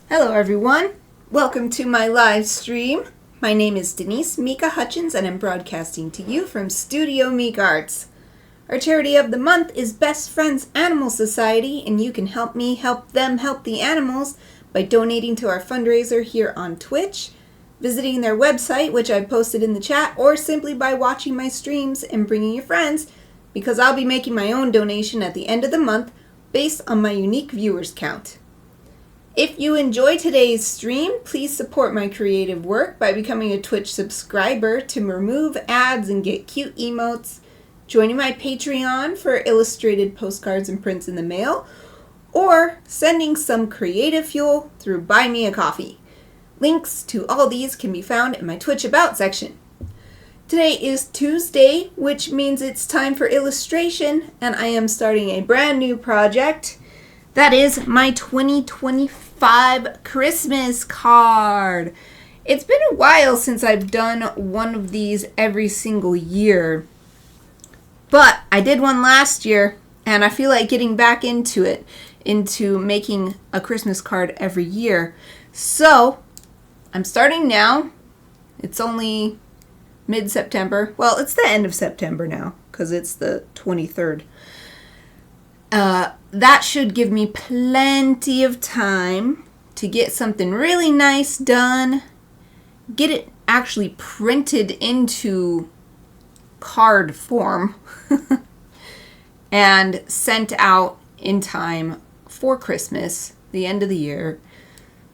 Hello everyone, welcome to my live stream. My name is Denise Hutchins and I'm broadcasting to you from Studio Mikarts. Our charity of the month is Best Friends Animal Society, and you can help me help them help the animals by donating to our fundraiser here on Twitch, visiting their website, which I've posted in the chat, or simply by watching my streams and bringing your friends, because I'll be making my own donation at the end of the month based on my unique viewers count. If you enjoy today's stream, please support my creative work by becoming a Twitch subscriber to remove ads and get cute emotes, joining my Patreon for illustrated postcards and prints in the mail, or sending some creative fuel through Buy Me a Coffee. Links to all these can be found in my Twitch About section. Today is Tuesday, which means it's time for illustration, and I am starting a brand new project. That is my 2025 Christmas card. It's been a while since I've done one of these every single year, but I did one last year, and I feel like getting back into it, into making a Christmas card every year. So, I'm starting now. It's only mid-September. Well, it's the end of September now, because it's the 23rd. That should give me plenty of time to get something really nice done, get it actually printed into card form, and sent out in time for Christmas, the end of the year.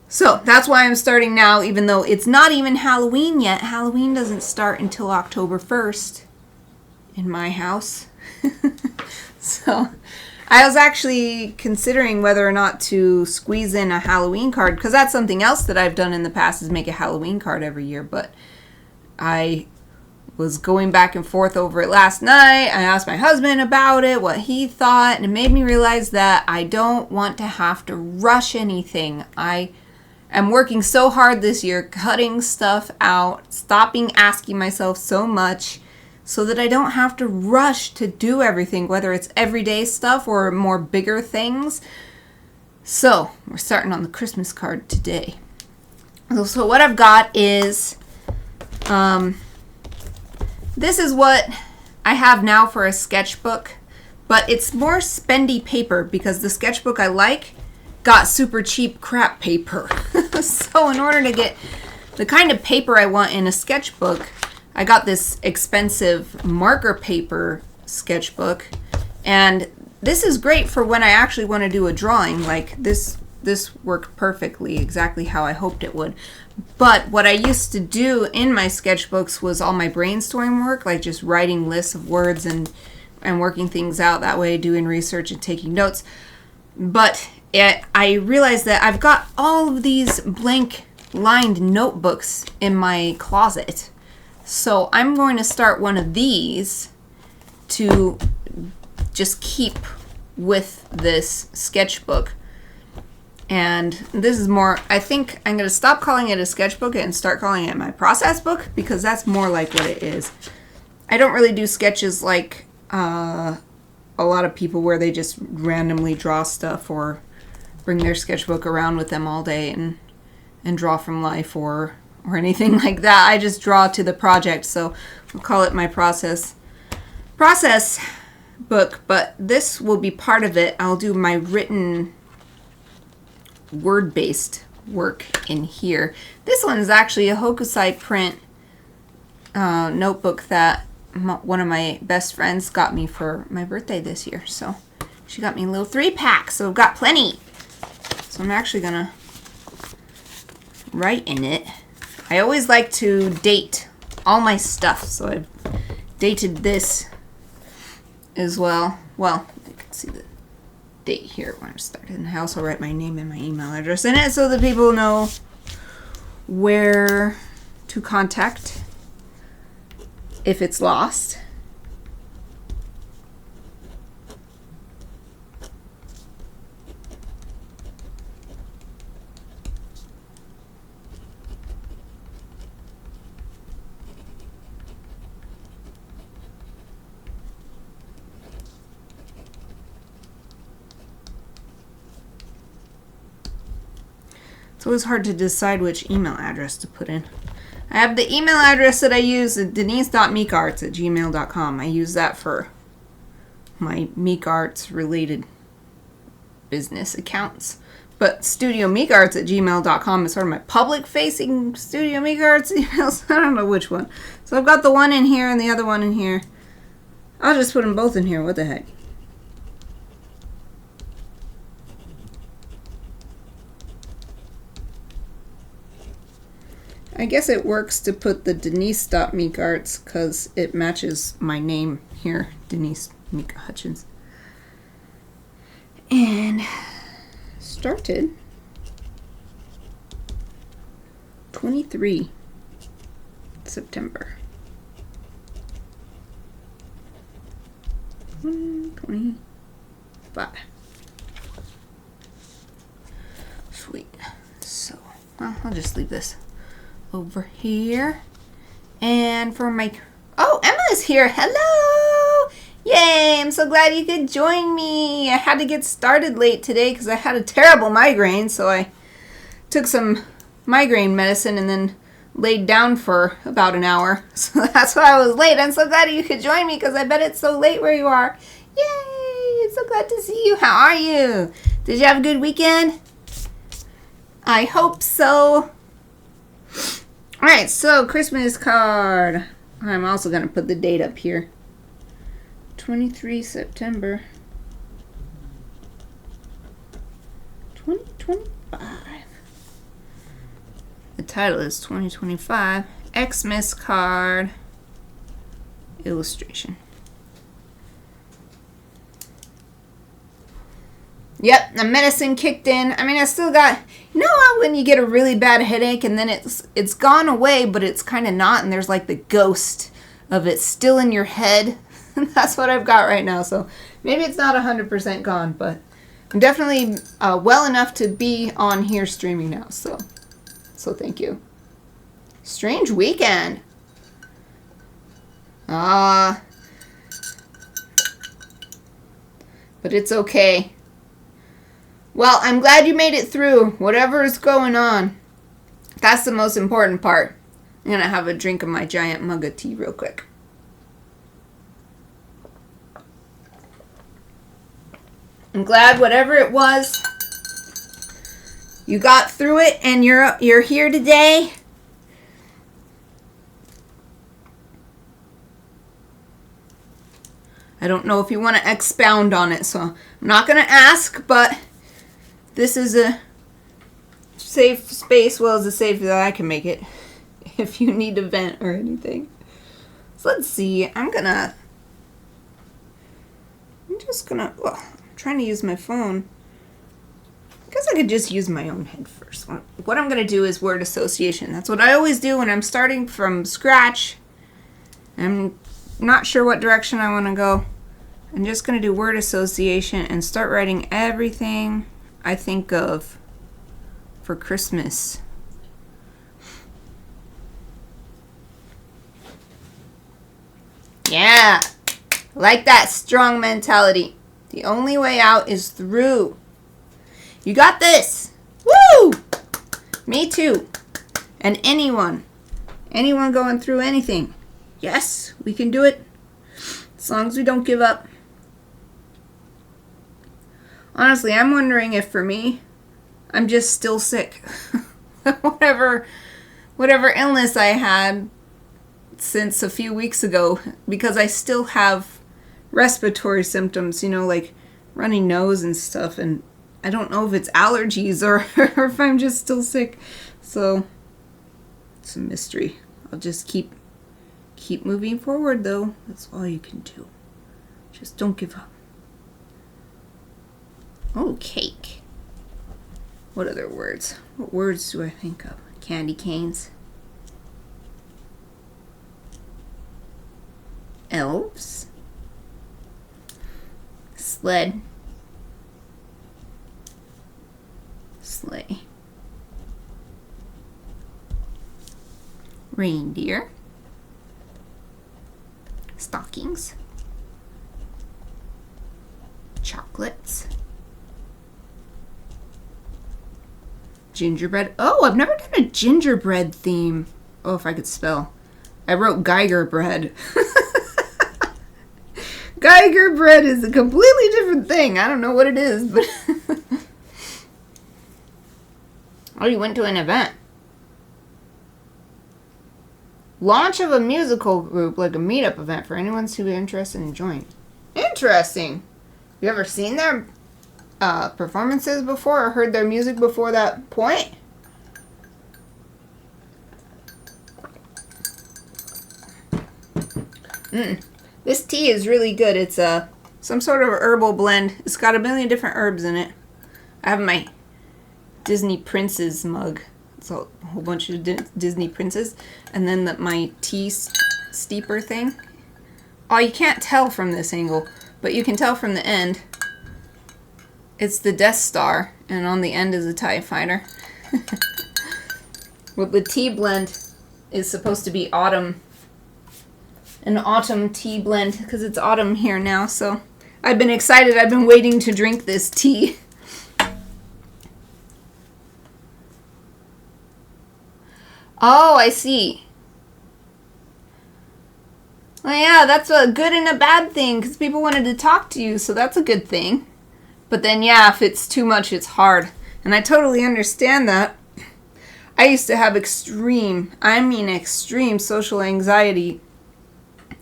So that's why I'm starting now, even though it's not even Halloween yet. Halloween doesn't start until October 1st in my house. So I was actually considering whether or not to squeeze in a Halloween card, because that's something else that I've done in the past, is make a Halloween card every year. But I was going back and forth over it last night. I asked my husband about it, what he thought, and it made me realize that I don't want to have to rush anything. I am working so hard this year, cutting stuff out, stopping asking myself so much, so that I don't have to rush to do everything, whether it's everyday stuff or more bigger things. So, we're starting on the Christmas card today. So what I've got is, this is what I have now for a sketchbook, but it's more spendy paper because the sketchbook I like got super cheap crap paper. So in order to get the kind of paper I want in a sketchbook, I got this expensive marker paper sketchbook, and this is great for when I actually want to do a drawing. Like this worked perfectly, exactly how I hoped it would. But what I used to do in my sketchbooks was all my brainstorming work, like just writing lists of words and working things out that way, doing research and taking notes. But I realized that I've got all of these blank lined notebooks in my closet. So I'm going to start one of these to just keep with this sketchbook. And this is more, I think I'm going to stop calling it a sketchbook and start calling it my process book, because that's more like what it is. I don't really do sketches like a lot of people where they just randomly draw stuff or bring their sketchbook around with them all day and draw from life or anything like that. I just draw to the project, so we'll call it my process book, but this will be part of it. I'll do my written word-based work in here. This one is actually a Hokusai print notebook that one of my best friends got me for my birthday this year. So she got me a little 3-pack, so I've got plenty. So I'm actually gonna write in it. I always like to date all my stuff, so I've dated this as well. Well, you can see the date here when I started, and I also write my name and my email address in it so that people know where to contact if it's lost. It's always hard to decide which email address to put in. I have the email address that I use, denise.mikarts@gmail.com. I use that for my Mikarts related business accounts. But studiomikarts@gmail.com is sort of my public-facing Studio Mikarts emails. I don't know which one. So I've got the one in here and the other one in here. I'll just put them both in here. What the heck? I guess it works to put the Denise.Mikarts because it matches my name here, Denise Mika Hutchins. And started 23 September 125. Sweet. So, well, I'll just leave this over here. And for my... Oh, Emma's here. Hello! Yay! I'm so glad you could join me. I had to get started late today because I had a terrible migraine, so I took some migraine medicine and then laid down for about an hour. So that's why I was late. I'm so glad you could join me because I bet it's so late where you are. Yay! So glad to see you. How are you? Did you have a good weekend? I hope so. Alright, so Christmas card. I'm also going to put the date up here. 23 September 2025. The title is 2025 Xmas card illustration. Yep, the medicine kicked in. I mean, I still got, you know how when you get a really bad headache and then it's gone away, but it's kind of not, and there's like the ghost of it still in your head. That's what I've got right now. So maybe it's not 100% gone, but I'm definitely well enough to be on here streaming now. So thank you. Strange weekend. But it's okay. Well, I'm glad you made it through whatever is going on. That's the most important part. I'm going to have a drink of my giant mug of tea real quick. I'm glad whatever it was, you got through it and you're here today. I don't know if you want to expound on it, so I'm not going to ask, but this is a safe space, well, as safe as I can make it, if you need to vent or anything. So let's see, I'm trying to use my phone. I guess I could just use my own head first. What I'm going to do is word association. That's what I always do when I'm starting from scratch. I'm not sure what direction I want to go. I'm just going to do word association and start writing everything I think of for Christmas. Yeah, like that strong mentality. The only way out is through. You got this. Woo! Me too. And anyone going through anything. Yes, we can do it. As long as we don't give up. Honestly, I'm wondering if for me, I'm just still sick. whatever illness I had since a few weeks ago, because I still have respiratory symptoms, like runny nose and stuff, and I don't know if it's allergies or if I'm just still sick. So it's a mystery. I'll just keep moving forward, though. That's all you can do. Just don't give up. Oh, cake. What other words? What words do I think of? Candy canes. Elves. Sled. Sleigh. Reindeer. Stockings. Chocolates. Gingerbread. Oh, I've never done a gingerbread theme. Oh, if I could spell. I wrote Geiger bread. Geiger bread is a completely different thing. I don't know what it is, but... Oh, you went to an event. Launch of a musical group, like a meetup event for anyone who's interested in joining. Interesting. You ever seen their performances before or heard their music before that point? This tea is really good. It's some sort of herbal blend. It's got a million different herbs in it. I have my Disney Princess mug. It's a whole bunch of Disney princes. And then my tea steeper thing. Oh, you can't tell from this angle, but you can tell from the end. It's the Death Star, and on the end is a TIE fighter. Well, the tea blend is supposed to be autumn. An autumn tea blend, because it's autumn here now, so I've been excited. I've been waiting to drink this tea. Oh, I see. Well, yeah, that's a good and a bad thing, because people wanted to talk to you, so that's a good thing. But then, yeah, if it's too much, it's hard. And I totally understand that. I used to have extreme social anxiety.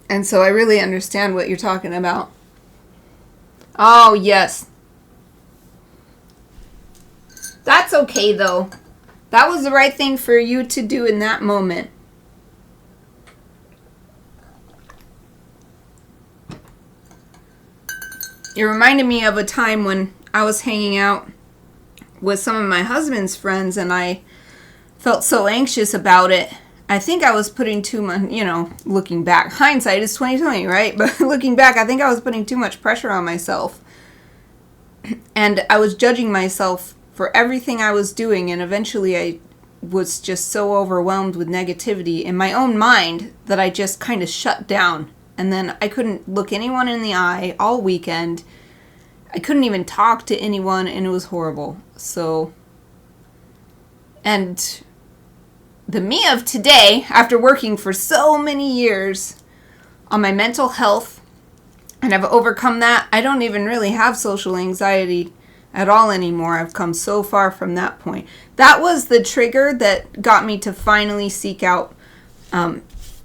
And so I really understand what you're talking about. Oh, yes. That's okay, though. That was the right thing for you to do in that moment. It reminded me of a time when I was hanging out with some of my husband's friends and I felt so anxious about it. I think I was putting too much, looking back. Hindsight is 20/20, right? But looking back, I think I was putting too much pressure on myself. And I was judging myself for everything I was doing, and eventually I was just so overwhelmed with negativity in my own mind that I just kind of shut down. And then I couldn't look anyone in the eye all weekend. I couldn't even talk to anyone, and it was horrible. So, and the me of today, after working for so many years on my mental health, and I've overcome that, I don't even really have social anxiety at all anymore. I've come so far from that point. That was the trigger that got me to finally seek out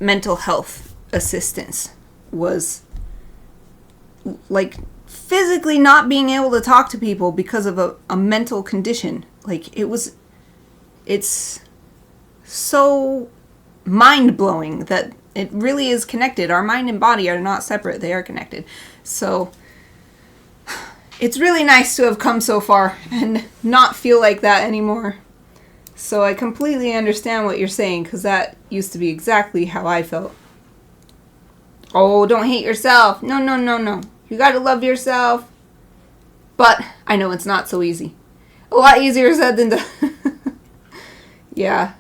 mental health assistance. Was like physically not being able to talk to people because of a mental condition. Like it's so mind-blowing that it really is connected. Our mind and body are not separate. They are connected. So it's really nice to have come so far and not feel like that anymore. So I completely understand what you're saying, because that used to be exactly how I felt. Oh, don't hate yourself. No. You gotta love yourself. But I know it's not so easy. A lot easier said than done. Yeah.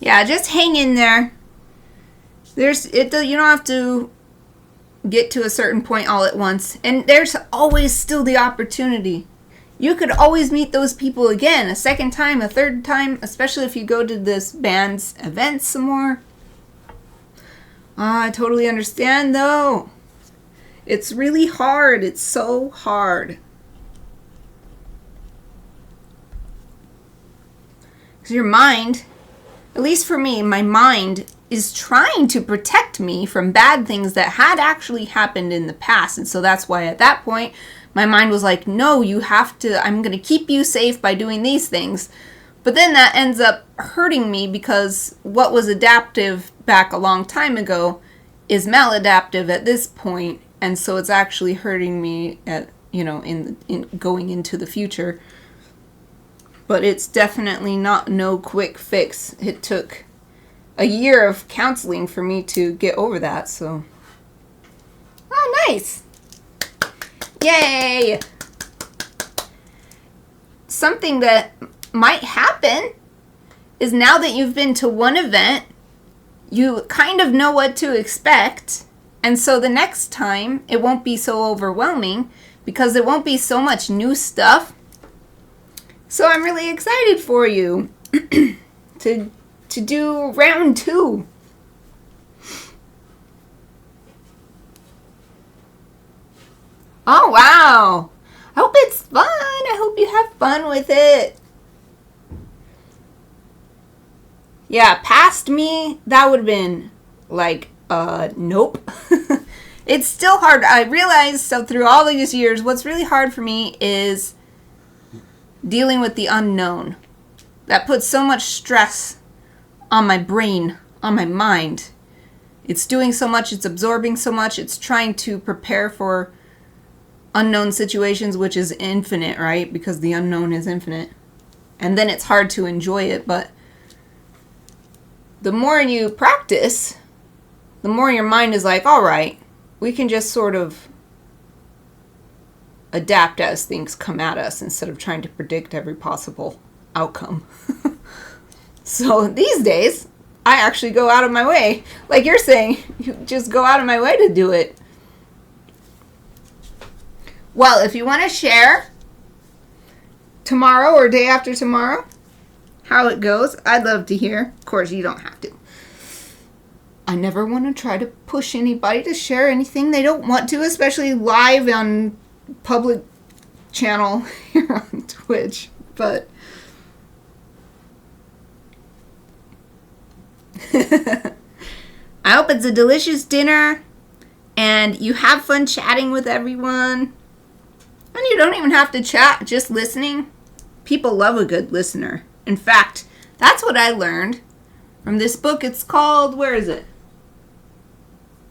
Yeah, just hang in there. You don't have to get to a certain point all at once. And there's always still the opportunity. You could always meet those people again, a second time, a third time, especially if you go to this band's events some more. I totally understand, though. It's really hard. It's so hard. Because your mind, at least for me, my mind is trying to protect me from bad things that had actually happened in the past. And so that's why at that point, my mind was like, no, you have to, I'm going to keep you safe by doing these things. But then that ends up hurting me, because what was adaptive back a long time ago is maladaptive at this point. And so it's actually hurting me in going into the future. But it's definitely no quick fix. It took a year of counseling for me to get over that, so. Oh, nice. Yay! Something that might happen is, now that you've been to one event, you kind of know what to expect, and so the next time it won't be so overwhelming because there won't be so much new stuff. So I'm really excited for you to do round 2. Oh, wow. I hope it's fun. I hope you have fun with it. Yeah, past me, that would have been like, nope. It's still hard. I realized, so through all these years, what's really hard for me is dealing with the unknown. That puts so much stress on my brain, on my mind. It's doing so much, it's absorbing so much, it's trying to prepare for unknown situations, which is infinite, right? Because the unknown is infinite. And then it's hard to enjoy it, but the more you practice, the more your mind is like, all right, we can just sort of adapt as things come at us instead of trying to predict every possible outcome. So these days, I actually go out of my way. Like you're saying, you just go out of my way to do it. Well, if you want to share tomorrow or day after tomorrow how it goes, I'd love to hear. Of course, you don't have to. I never want to try to push anybody to share anything they don't want to, especially live on public channel here on Twitch. But I hope it's a delicious dinner and you have fun chatting with everyone. And you don't even have to chat, just listening. People love a good listener. In fact, that's what I learned from this book. It's called, where is it?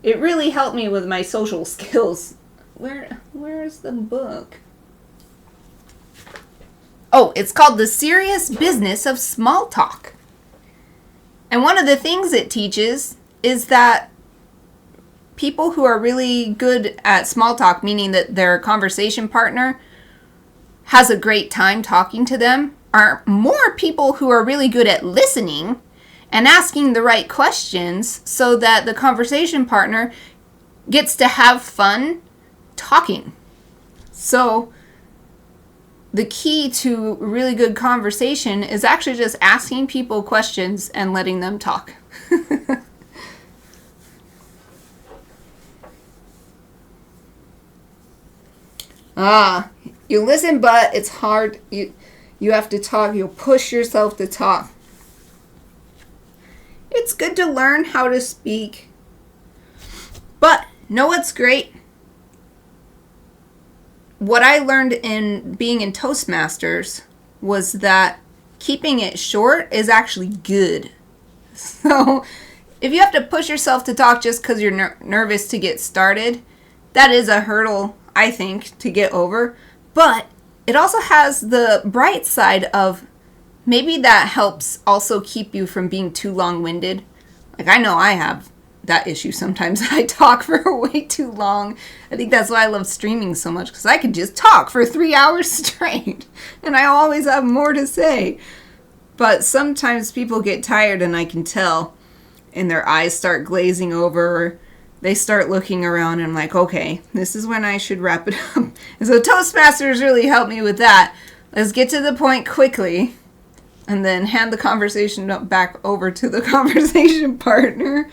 It really helped me with my social skills. Where is the book? Oh, it's called The Serious Business of Small Talk. And one of the things it teaches is that people who are really good at small talk, meaning that their conversation partner has a great time talking to them, are more people who are really good at listening and asking the right questions so that the conversation partner gets to have fun talking. So the key to really good conversation is actually just asking people questions and letting them talk. You listen, but it's hard. You have to talk. You'll push yourself to talk. It's good to learn how to speak. But know what's great? What I learned in being in Toastmasters was that keeping it short is actually good. So if you have to push yourself to talk just because you're nervous to get started, that is a hurdle, I think, to get over. But it also has the bright side of maybe that helps also keep you from being too long-winded. Like, I know I have that issue sometimes. I talk for way too long. I think that's why I love streaming so much, because I could just talk for 3 hours straight, and I always have more to say. But sometimes people get tired, and I can tell, and their eyes start glazing over, or they start looking around, and I'm like, okay, this is when I should wrap it up. And so Toastmasters really helped me with that. Let's get to the point quickly, and then hand the conversation back over to the conversation partner.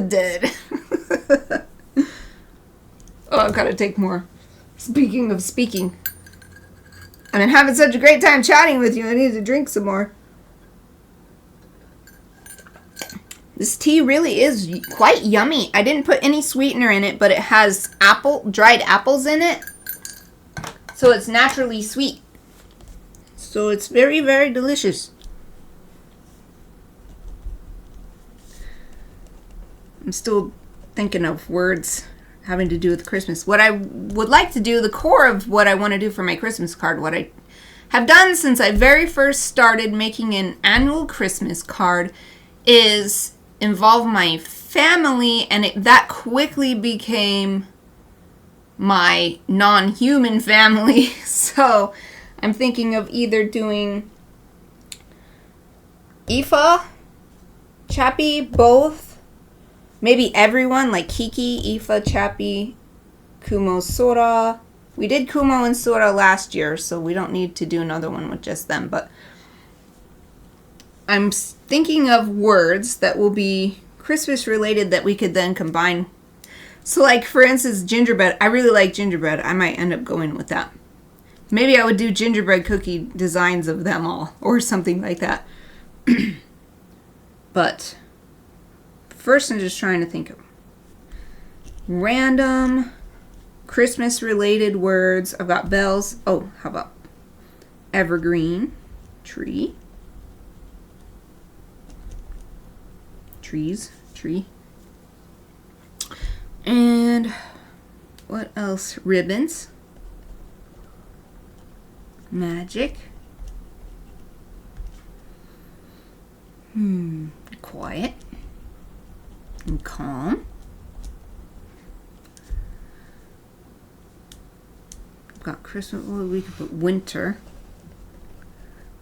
Dead. Oh, I've got to take more. Speaking of speaking, I've been having such a great time chatting with you. I need to drink some more. This tea really is quite yummy. I didn't put any sweetener in it, but it has dried apples in it. So it's naturally sweet. So it's very, very delicious. I'm still thinking of words having to do with Christmas. What I would like to do, the core of what I want to do for my Christmas card, what I have done since I very first started making an annual Christmas card, is involve my family, and that quickly became my non-human family. So I'm thinking of either doing Aoife Chappie, both. Maybe everyone, like Kiki, Ifa, Chappie, Kumo, Sora. We did Kumo and Sora last year, so we don't need to do another one with just them. But I'm thinking of words that will be Christmas related that we could then combine. So like, for instance, gingerbread. I really like gingerbread. I might end up going with that. Maybe I would do gingerbread cookie designs of them all or something like that. But first I'm just trying to think of random Christmas related words. I've got bells. Oh, how about evergreen, tree, trees, tree. And what else? Ribbons, magic, quiet and calm. I've got Christmas. Well, we could put winter.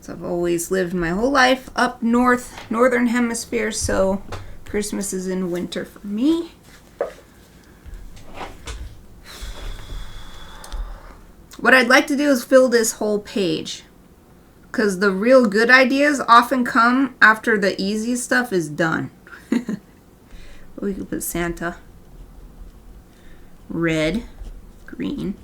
So I've always lived my whole life up north, northern hemisphere, so Christmas is in winter for me. What I'd like to do is fill this whole page, because the real good ideas often come after the easy stuff is done. We could put Santa, red, green.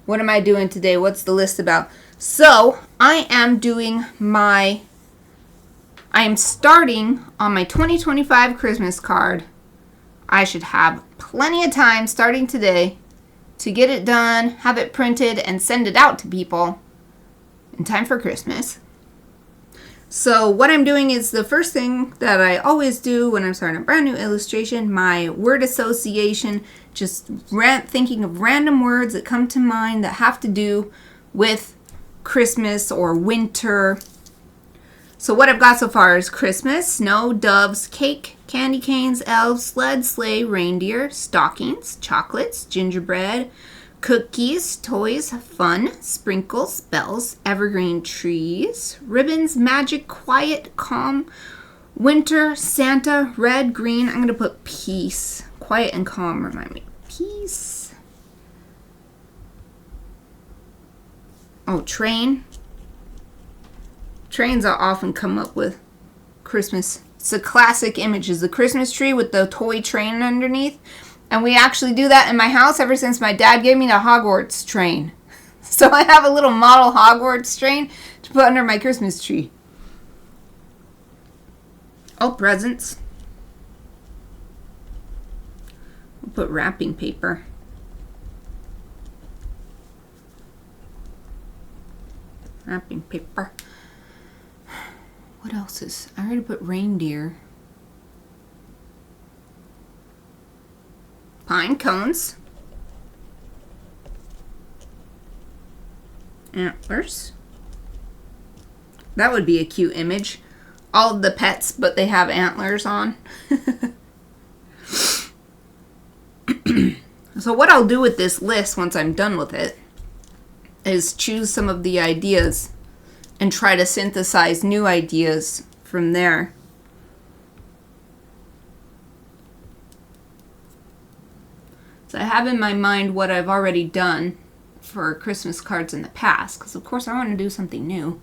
What am I doing today? What's the list about? So I am starting on my 2025 Christmas card. I should have plenty of time starting today to get it done, have it printed, and send it out to people in time for Christmas. So what I'm doing is the first thing that I always do when I'm starting a brand new illustration, my word association, just thinking of random words that come to mind that have to do with Christmas or winter. So what I've got so far is Christmas, snow, doves, cake, candy canes, elves, sled, sleigh, reindeer, stockings, chocolates, gingerbread, cookies, toys, fun, sprinkles, bells, evergreen trees, ribbons, magic, quiet, calm, winter, Santa, red, green. I'm going to put peace. Quiet and calm remind me. Peace. Oh, train. Trains I often come up with Christmas. It's a classic image, is the Christmas tree with the toy train underneath. And we actually do that in my house ever since my dad gave me the Hogwarts train. So I have a little model Hogwarts train to put under my Christmas tree. Oh, presents. We'll put wrapping paper. Wrapping paper. What else is... I already put reindeer. Pine cones. Antlers. That would be a cute image. All of the pets, but they have antlers on. So what I'll do with this list once I'm done with it is choose some of the ideas and try to synthesize new ideas from there. So I have in my mind what I've already done for Christmas cards in the past, because of course I want to do something new.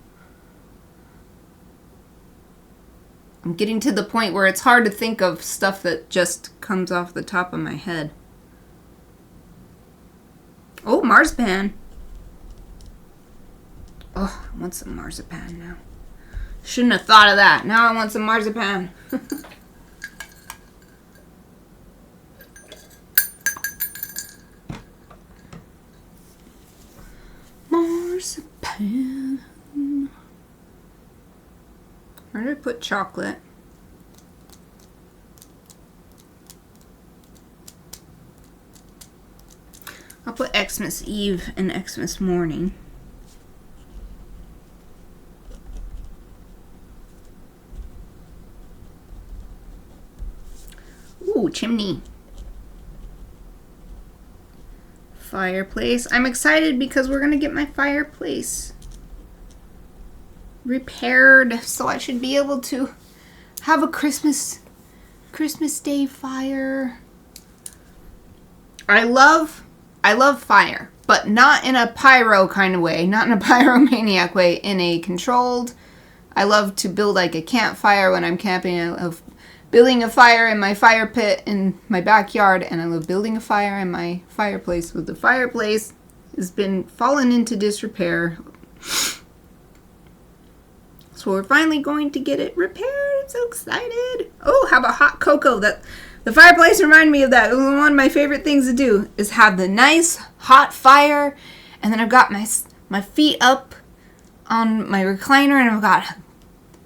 I'm getting to the point where it's hard to think of stuff that just comes off the top of my head. Oh, marzipan. Oh, I want some marzipan now. Shouldn't have thought of that. Now I want some marzipan. Marzipan. Where did I put chocolate? I'll put Xmas Eve and Xmas morning. Ooh, chimney. Fireplace. I'm excited because we're going to get my fireplace. repaired, so I should be able to have a Christmas Day fire. I love fire, but not in a pyro kind of way, not in a pyromaniac way, in a controlled. I love to build like a campfire when I'm camping. I love building a fire in my fire pit in my backyard, and I love building a fire in my fireplace. But the fireplace has been fallen into disrepair, so we're finally going to get it repaired. I'm so excited. Oh, how about hot cocoa? The fireplace reminded me of that. It was one of my favorite things to do, is have the nice hot fire, and then I've got my feet up on my recliner, and I've got a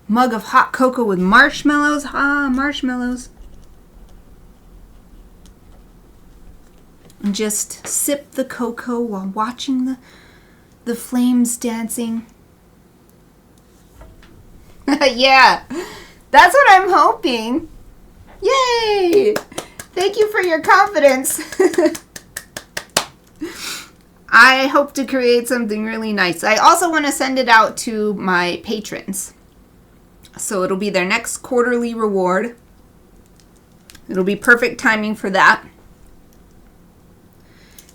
mug of hot cocoa with marshmallows. Marshmallows. And just sip the cocoa while watching the flames dancing. Yeah, that's what I'm hoping. Yay! Thank you for your confidence. I hope to create something really nice. I also want to send it out to my patrons. So it'll be their next quarterly reward. It'll be perfect timing for that.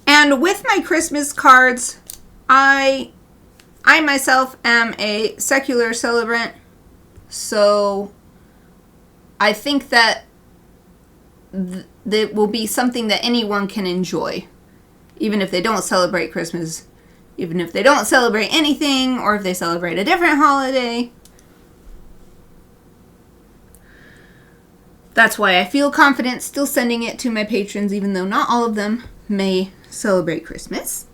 And with my Christmas cards, I myself am a secular celebrant. So I think that that will be something that anyone can enjoy, even if they don't celebrate Christmas, even if they don't celebrate anything, or if they celebrate a different holiday. That's why I feel confident still sending it to my patrons, even though not all of them may celebrate Christmas.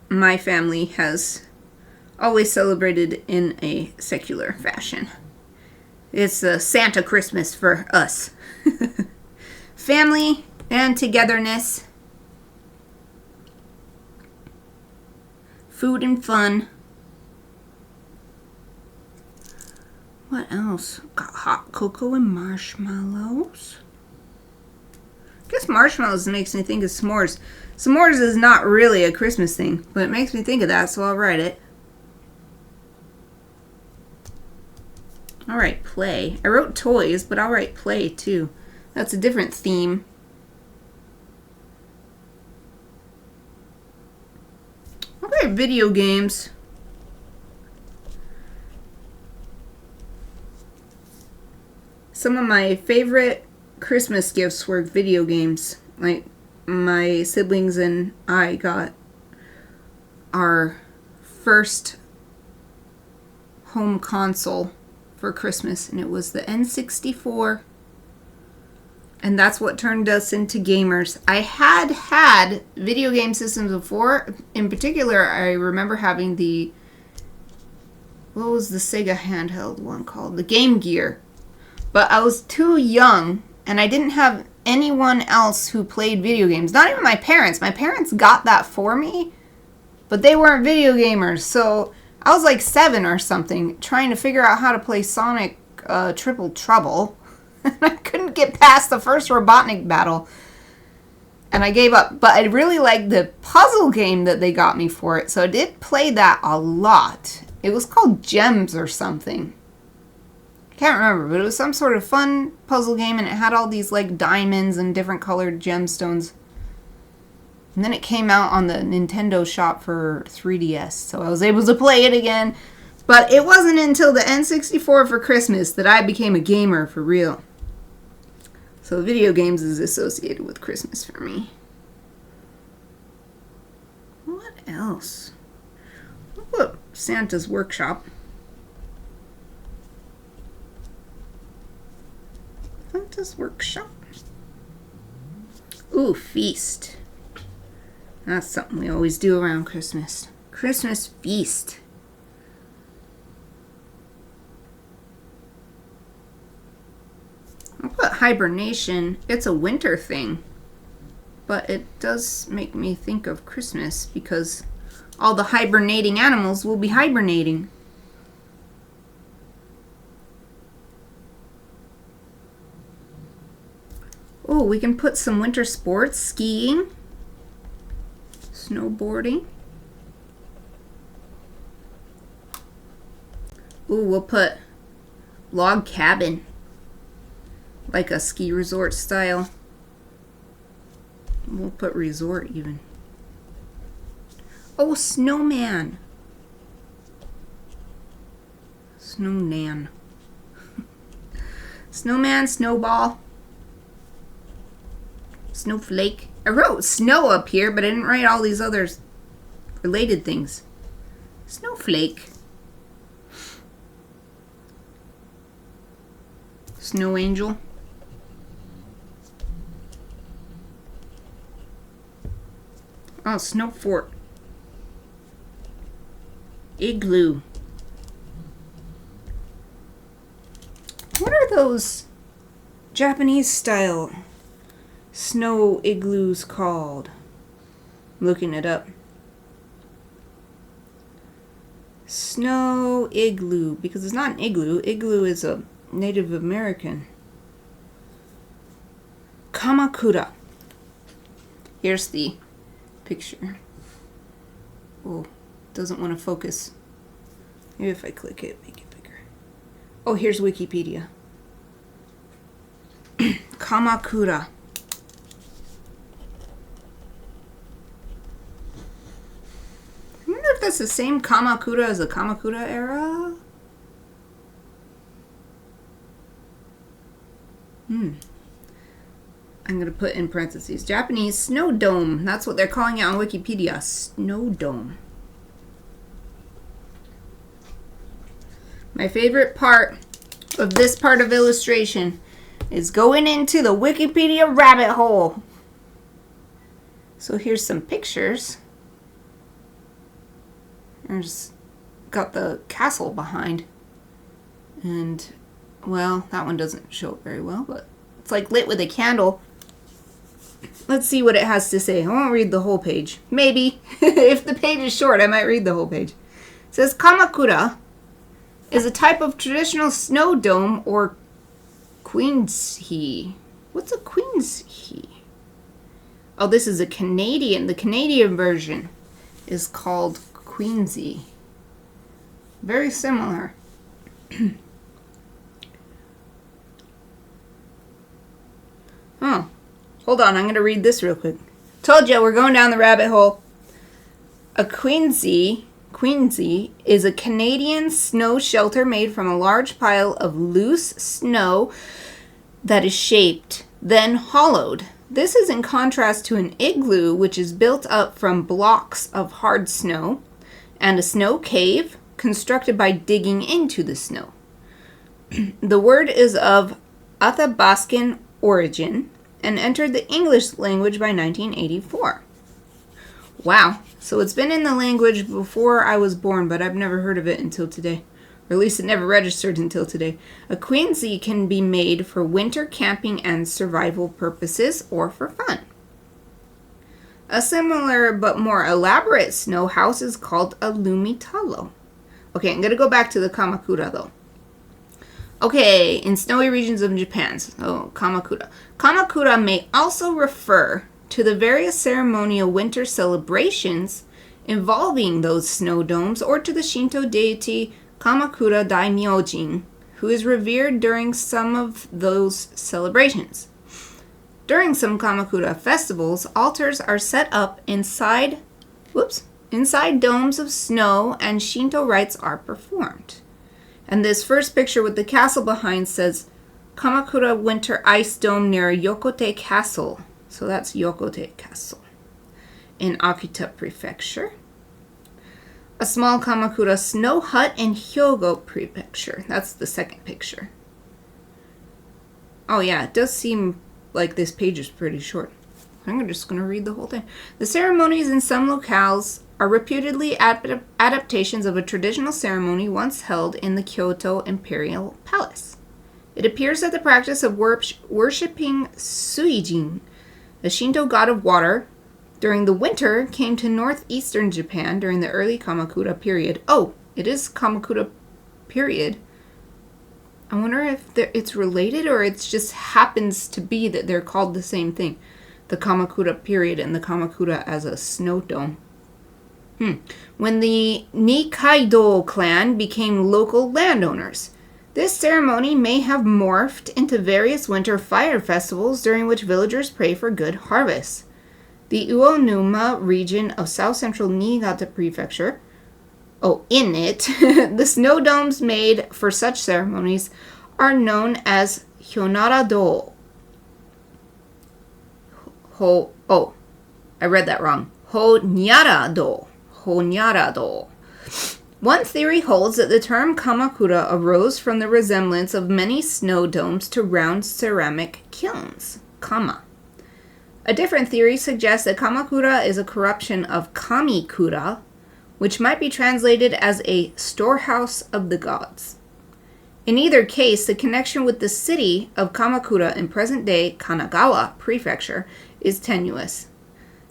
My family has always celebrated in a secular fashion. It's a Santa Christmas for us. Family and togetherness. Food and fun. What else? Got hot cocoa and marshmallows. I guess marshmallows makes me think of s'mores. S'mores is not really a Christmas thing, but it makes me think of that, so I'll write it. I'll write play. I wrote toys, but I'll write play too. That's a different theme. I'll write video games. Some of my favorite Christmas gifts were video games. Like, my siblings and I got our first home console for Christmas, and it was the N64, and that's what turned us into gamers. I had video game systems before. In particular, I remember having what was the Sega handheld one called? The Game Gear. But I was too young, and I didn't have anyone else who played video games. Not even my parents. My parents got that for me, but they weren't video gamers. So I was like 7 or something, trying to figure out how to play Sonic Triple Trouble. I couldn't get past the first Robotnik battle, and I gave up. But I really liked the puzzle game that they got me for it, so I did play that a lot. It was called Gems or something. I can't remember, but it was some sort of fun puzzle game, and it had all these like diamonds and different colored gemstones. And then it came out on the Nintendo shop for 3DS, so I was able to play it again. But it wasn't until the N64 for Christmas that I became a gamer for real. So video games is associated with Christmas for me. What else? What Santa's Workshop. Santa's Workshop. Ooh, feast. That's something we always do around Christmas. Christmas feast. I'll put hibernation. It's a winter thing. But it does make me think of Christmas because all the hibernating animals will be hibernating. Oh, we can put some winter sports, skiing, snowboarding. Ooh, we'll put log cabin, like a ski resort style. We'll put resort even. Oh, snowman. Snowman. Snowman, snowball. Snowflake. I wrote snow up here, but I didn't write all these other related things. Snowflake. Snow angel. Oh, snow fort. Igloo. What are those Japanese style snow igloos called? I'm looking it up. Snow igloo, because it's not an igloo. Igloo is a Native American. Kamakura. Here's the picture. Oh, doesn't want to focus. Maybe if I click it, make it bigger. Oh, here's Wikipedia. Kamakura. I wonder if that's the same Kamakura as the Kamakura era. I'm going to put in parentheses. Japanese snow dome. That's what they're calling it on Wikipedia. Snow dome. My favorite part of this part of illustration is going into the Wikipedia rabbit hole. So here's some pictures. There's got the castle behind. And, well, that one doesn't show it very well, but it's like lit with a candle. Let's see what it has to say. I won't read the whole page. Maybe. If the page is short, I might read the whole page. It says, Kamakura is a type of traditional snow dome or queen's-he. What's a queen's-he? Oh, this is a Canadian. The Canadian version is called queensy. Very similar. Oh. Hold on, I'm going to read this real quick. Told you, we're going down the rabbit hole. A queensy is a Canadian snow shelter made from a large pile of loose snow that is shaped, then hollowed. This is in contrast to an igloo, which is built up from blocks of hard snow, and a snow cave constructed by digging into the snow. The word is of Athabascan origin and entered the English language by 1984. Wow. So it's been in the language before I was born, but I've never heard of it until today. Or at least it never registered until today. A queensy can be made for winter camping and survival purposes or for fun. A similar but more elaborate snow house is called a lumitalo. Okay, I'm going to go back to the Kamakura though. Okay, in snowy regions of Japan. So, Kamakura. Kamakura may also refer to the various ceremonial winter celebrations involving those snow domes, or to the Shinto deity Kamakura Daimyojin, who is revered during some of those celebrations. During some Kamakura festivals, altars are set up inside domes of snow, and Shinto rites are performed. And this first picture with the castle behind says Kamakura Winter Ice Dome near Yokote Castle. So that's Yokote Castle in Akita Prefecture. A small Kamakura snow hut in Hyogo Prefecture. That's the second picture. Oh yeah, it does seem like this page is pretty short. I'm just going to read the whole thing. The ceremonies in some locales are reputedly adaptations of a traditional ceremony once held in the Kyoto Imperial Palace. It appears that the practice of worshipping Suijin, the Shinto god of water, during the winter came to northeastern Japan during the early Kamakura period. Oh, it is Kamakura period. I wonder if it's related or it just happens to be that they're called the same thing. the Kamakura period and the Kamakura as a snow dome. When the Nikaido clan became local landowners, this ceremony may have morphed into various winter fire festivals during which villagers pray for good harvests. The Uonuma region of south-central Niigata Prefecture, in it, the snow domes made for such ceremonies are known as Hyonara-do. I read that wrong. Honyara-do. Honyara-do. One theory holds that the term Kamakura arose from the resemblance of many snow domes to round ceramic kilns. Kama. A different theory suggests that Kamakura is a corruption of Kamikura, which might be translated as a storehouse of the gods. In either case, the connection with the city of Kamakura in present-day Kanagawa Prefecture is tenuous.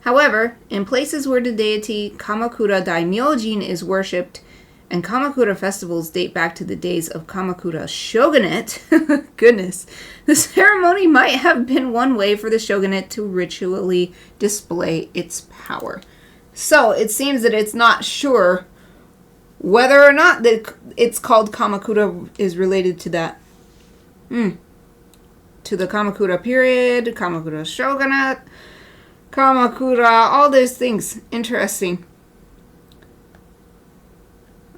However, in places where the deity Kamakura Daimyojin is worshipped, and Kamakura festivals date back to the days of Kamakura shogunate, goodness, the ceremony might have been one way for the shogunate to ritually display its power. So, it seems that it's not sure whether or not that it's called Kamakura is related to that. To the Kamakura period, Kamakura shogunate, Kamakura, all those things. Interesting.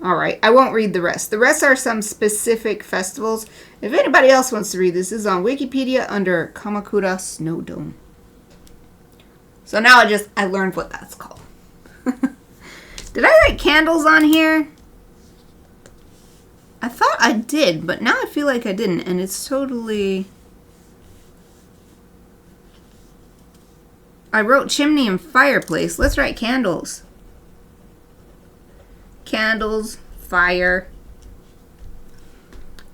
Alright, I won't read the rest. The rest are some specific festivals. If anybody else wants to read this is on Wikipedia under Kamakura Snow Dome. So now I learned what that's called. Did I write candles on here? I thought I did, but now I feel like I didn't, and it's totally... I wrote chimney and fireplace. Let's write candles. Candles, fire.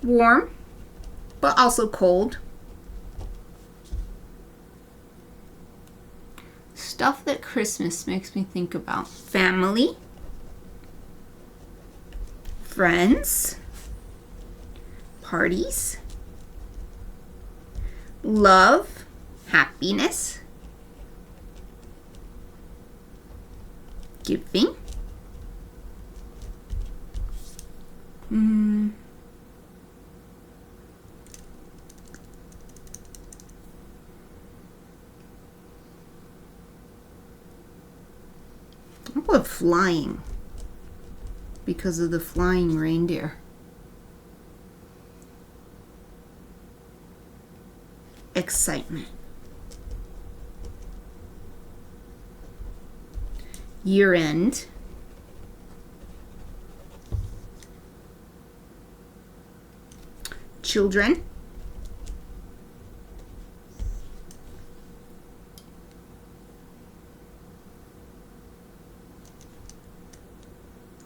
Warm, but also cold. Stuff that Christmas makes me think about. Family. Friends. Parties. Love. Happiness. Giving. I'll put flying because of the flying reindeer. Excitement. Year end. Children.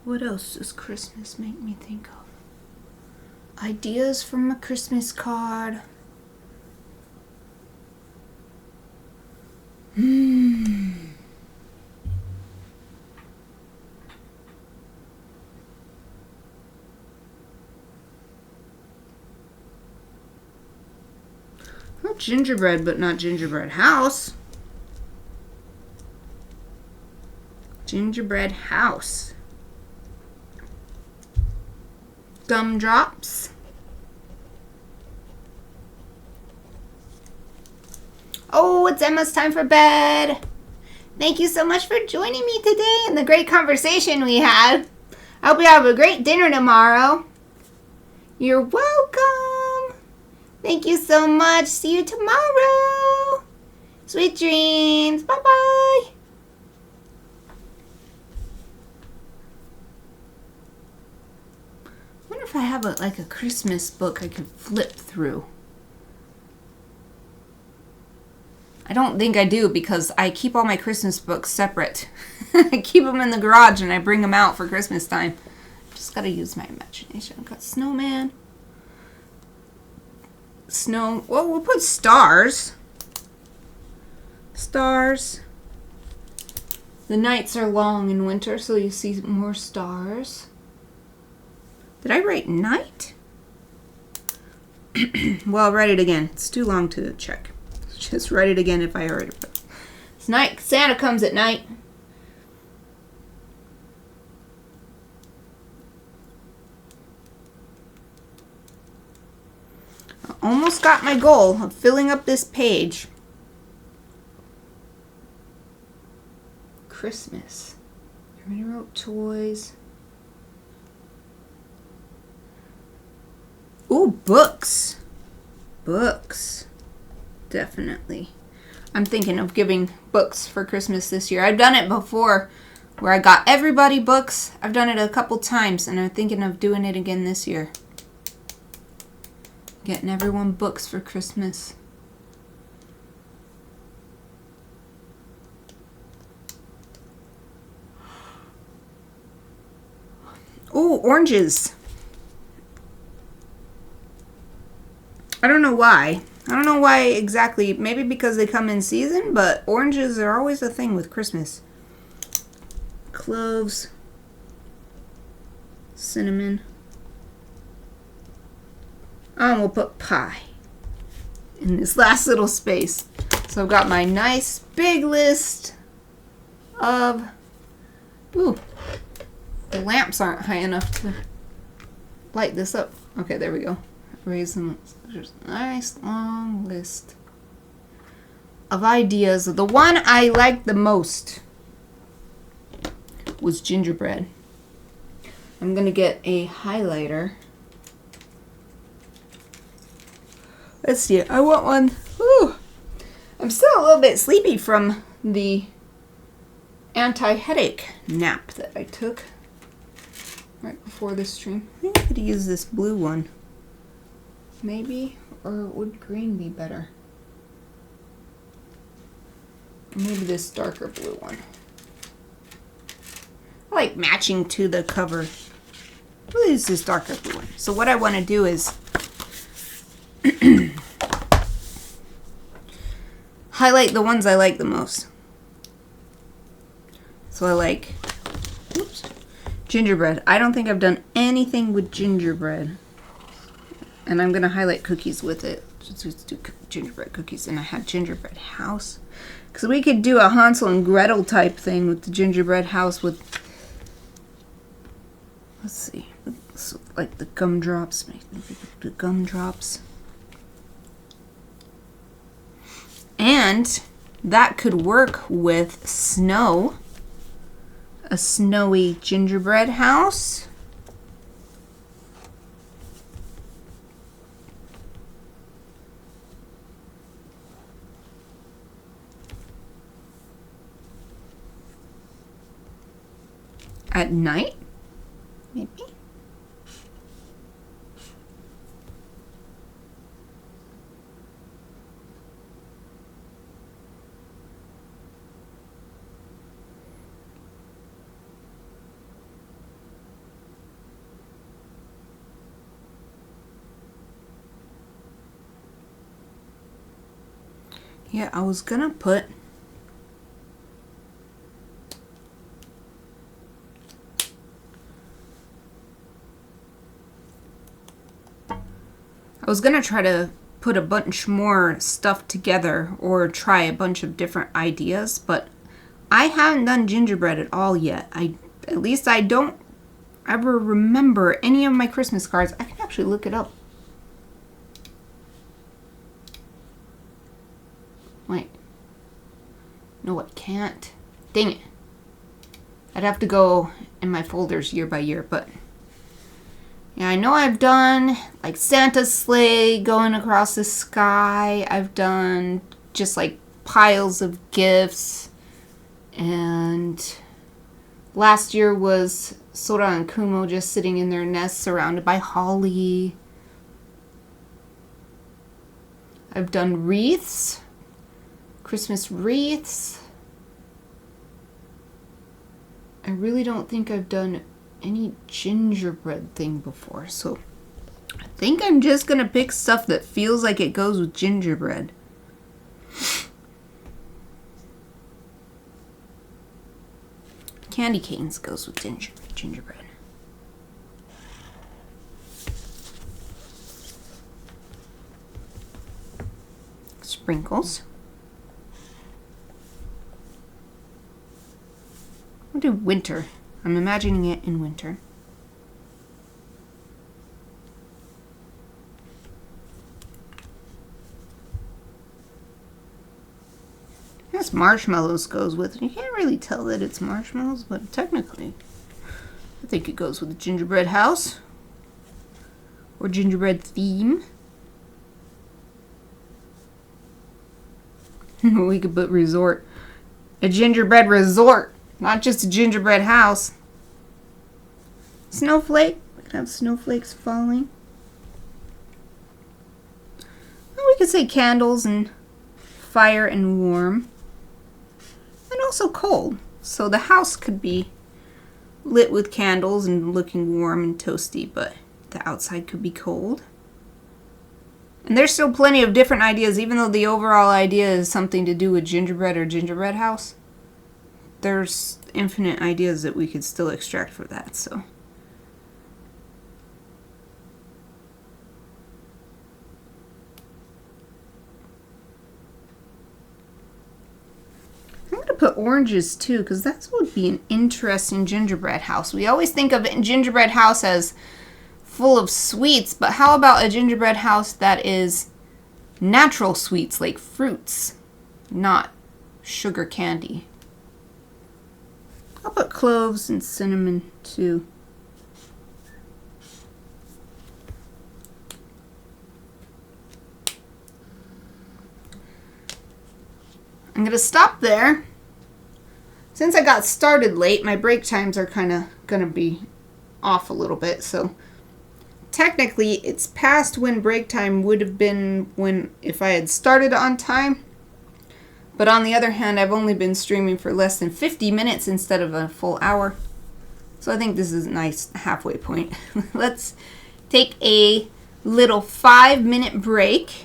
What else does Christmas make me think of? Ideas from a Christmas card. Oh, gingerbread, but not gingerbread house. Gingerbread house. Gumdrops. Oh, it's Emma's time for bed. Thank you so much for joining me today and the great conversation we had. I hope you have a great dinner tomorrow. You're welcome. Thank you so much. See you tomorrow. Sweet dreams. Bye-bye. I wonder if I have a Christmas book I could flip through. I don't think I do because I keep all my Christmas books separate. I keep them in the garage and I bring them out for Christmas time. Just gotta use my imagination. I've got snowman. Snow. Well, we'll put stars. Stars. The nights are long in winter, so you see more stars. Did I write night? Well, I'll write it again. It's too long to check. Just write it again if I already put. It's night. Santa comes at night. I almost got my goal of filling up this page. Christmas. I wrote toys. Ooh, books. Books. Definitely. I'm thinking of giving books for Christmas this year. I've done it before where I got everybody books. I've done it a couple times and I'm thinking of doing it again this year. Getting everyone books for Christmas. Ooh, oranges. I don't know why. I don't know why exactly. Maybe because they come in season, but oranges are always a thing with Christmas. Cloves. Cinnamon. And we'll put pie in this last little space. So I've got my nice big list of... Ooh. The lamps aren't high enough to light this up. Okay, there we go. Raisins. There's a nice long list of ideas. The one I liked the most was gingerbread. I'm going to get a highlighter. Let's see. I want one. Whew. I'm still a little bit sleepy from the anti-headache nap that I took right before this stream. I think I could use this blue one. Maybe, or would green be better? Maybe this darker blue one. I like matching to the cover. We'll use this darker blue one. So what I want to do is highlight the ones I like the most. So I like, oops, gingerbread. I don't think I've done anything with gingerbread. And I'm going to highlight cookies with it. Just do gingerbread cookies. And I have gingerbread house. Because we could do a Hansel and Gretel type thing with the gingerbread house with, let's see, so like the gumdrops. The gumdrops. And that could work with snow. A snowy gingerbread house. At night, maybe. Yeah, I was gonna put try to put a bunch more stuff together or try a bunch of different ideas, but I haven't done gingerbread at all yet. At least I don't ever remember any of my Christmas cards. I can actually look it up. Wait. No, I can't. Dang it. I'd have to go in my folders year by year, but yeah, I know I've done like Santa's sleigh going across the sky. I've done just like piles of gifts. And last year was Sora and Kumo just sitting in their nest surrounded by holly. I've done wreaths. Christmas wreaths. I really don't think I've done any gingerbread thing before, so I think I'm just gonna pick stuff that feels like it goes with gingerbread. Candy canes goes with gingerbread. Sprinkles. do winter. I'm imagining it in winter. I guess marshmallows goes with it. You can't really tell that it's marshmallows, but technically, I think it goes with the gingerbread house. Or gingerbread theme. We could put resort. A gingerbread resort. Not just a gingerbread house. Snowflake. We could have snowflakes falling. Or we could say candles and fire and warm. And also cold. So the house could be lit with candles and looking warm and toasty, but the outside could be cold. And there's still plenty of different ideas, even though the overall idea is something to do with gingerbread or gingerbread house. There's infinite ideas that we could still extract for that, so. I'm going to put oranges too, because that would be an interesting gingerbread house. We always think of gingerbread house as full of sweets, but how about a gingerbread house that is natural sweets like fruits, not sugar candy? I'll put cloves and cinnamon too. I'm gonna stop there. Since I got started late, my break times are kind of gonna be off a little bit, so technically, it's past when break time would have been if I had started on time. But on the other hand, I've only been streaming for less than 50 minutes instead of a full hour. So I think this is a nice halfway point. Let's take a little 5-minute break.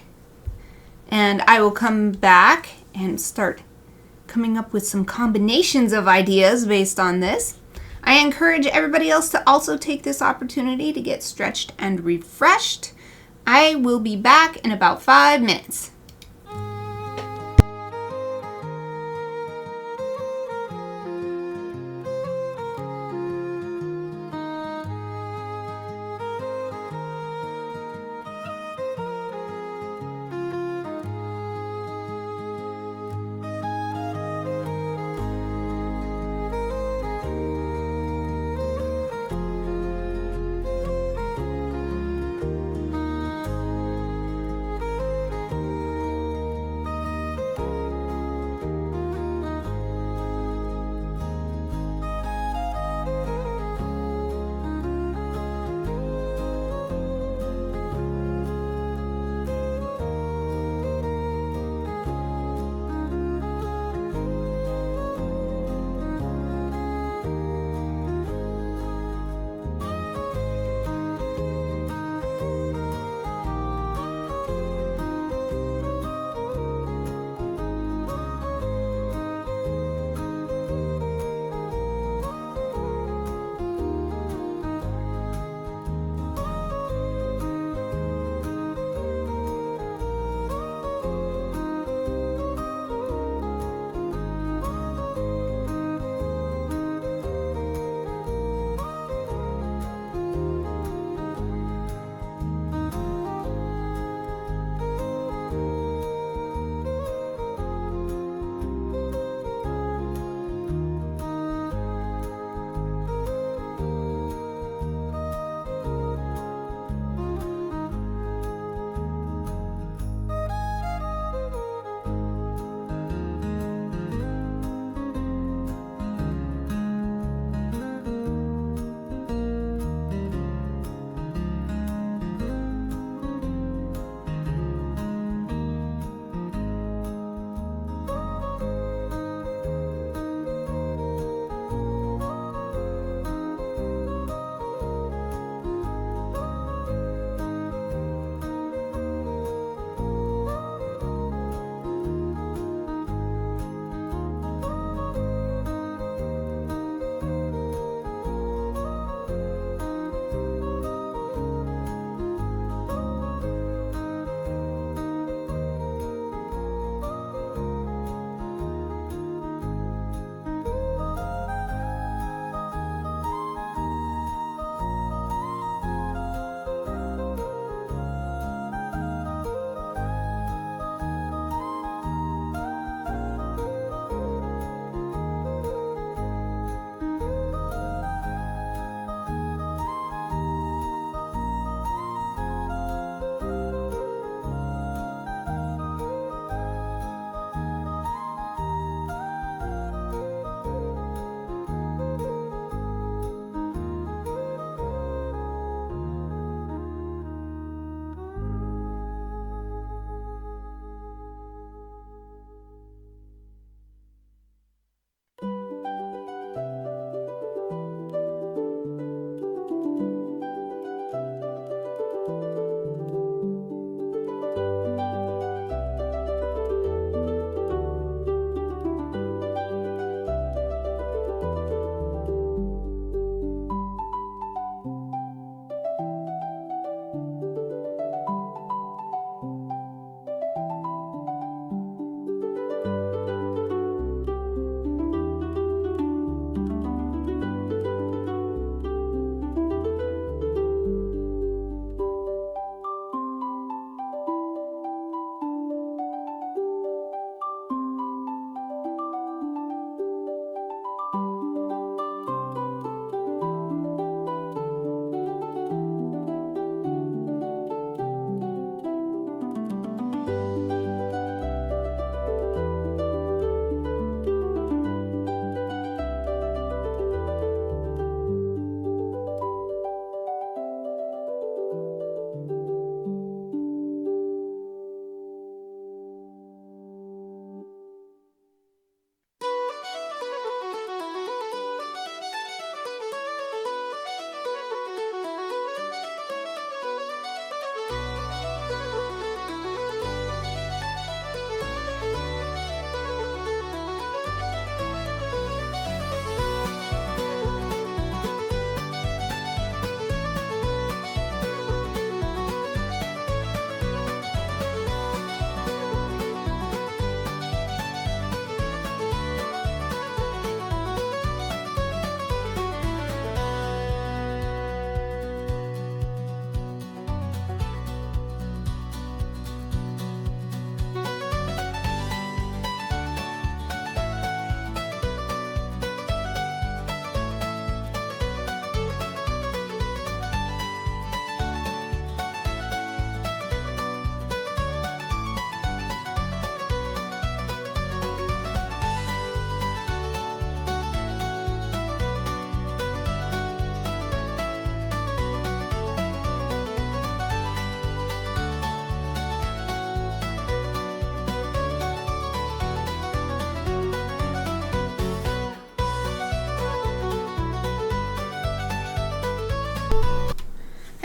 And I will come back and start coming up with some combinations of ideas based on this. I encourage everybody else to also take this opportunity to get stretched and refreshed. I will be back in about 5 minutes.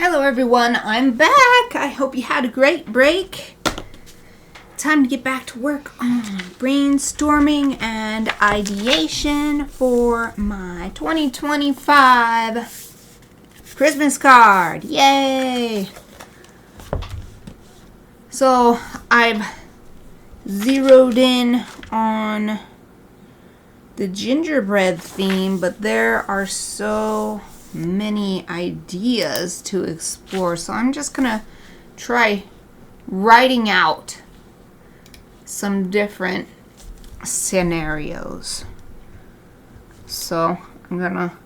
Hello everyone, I'm back. I hope you had a great break. Time to get back to work on brainstorming and ideation for my 2025 Christmas card. Yay! So I've zeroed in on the gingerbread theme, but there are so many ideas to explore, so I'm just gonna try writing out some different scenarios. So I'm gonna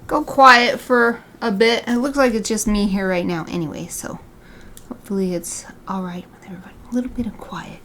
go quiet for a bit. It looks like it's just me here right now anyway, so hopefully it's all right with everybody. A little bit of quiet.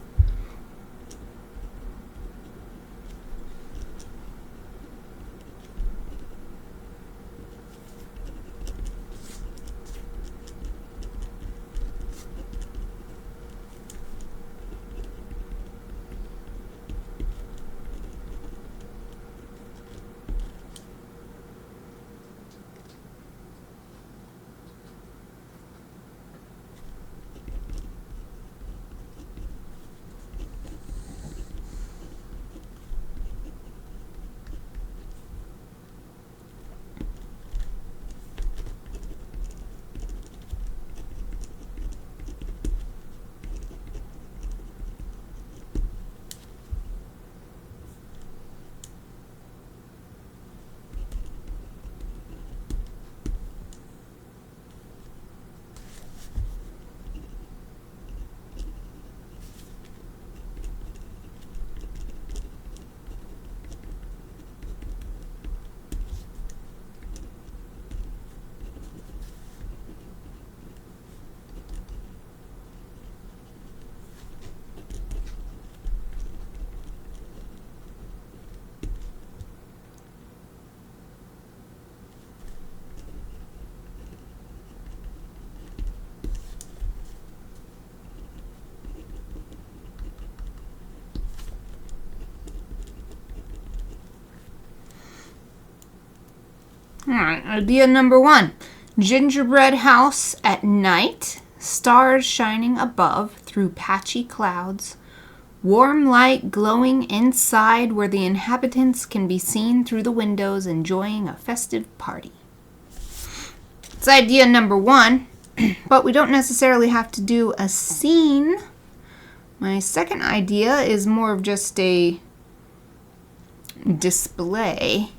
Alright, idea number 1. Gingerbread house at night, stars shining above through patchy clouds, warm light glowing inside where the inhabitants can be seen through the windows enjoying a festive party. It's idea number 1, but we don't necessarily have to do a scene. My second idea is more of just a display.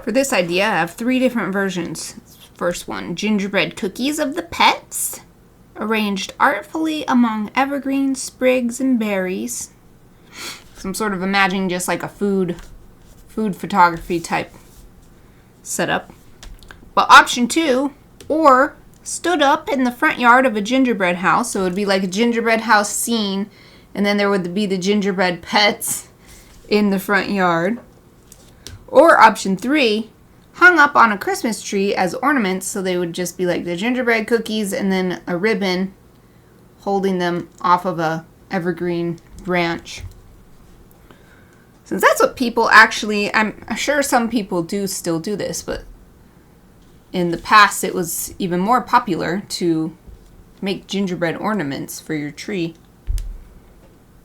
For this idea, I have 3 different versions. First one, gingerbread cookies of the pets, arranged artfully among evergreen sprigs and berries. So I'm sort of imagining just like a food photography type setup. But option 2, or stood up in the front yard of a gingerbread house. So it would be like a gingerbread house scene, and then there would be the gingerbread pets in the front yard. Or option 3, hung up on a Christmas tree as ornaments, so they would just be like the gingerbread cookies and then a ribbon holding them off of a evergreen branch. Since that's what people actually, I'm sure some people do still do this, but in the past it was even more popular to make gingerbread ornaments for your tree.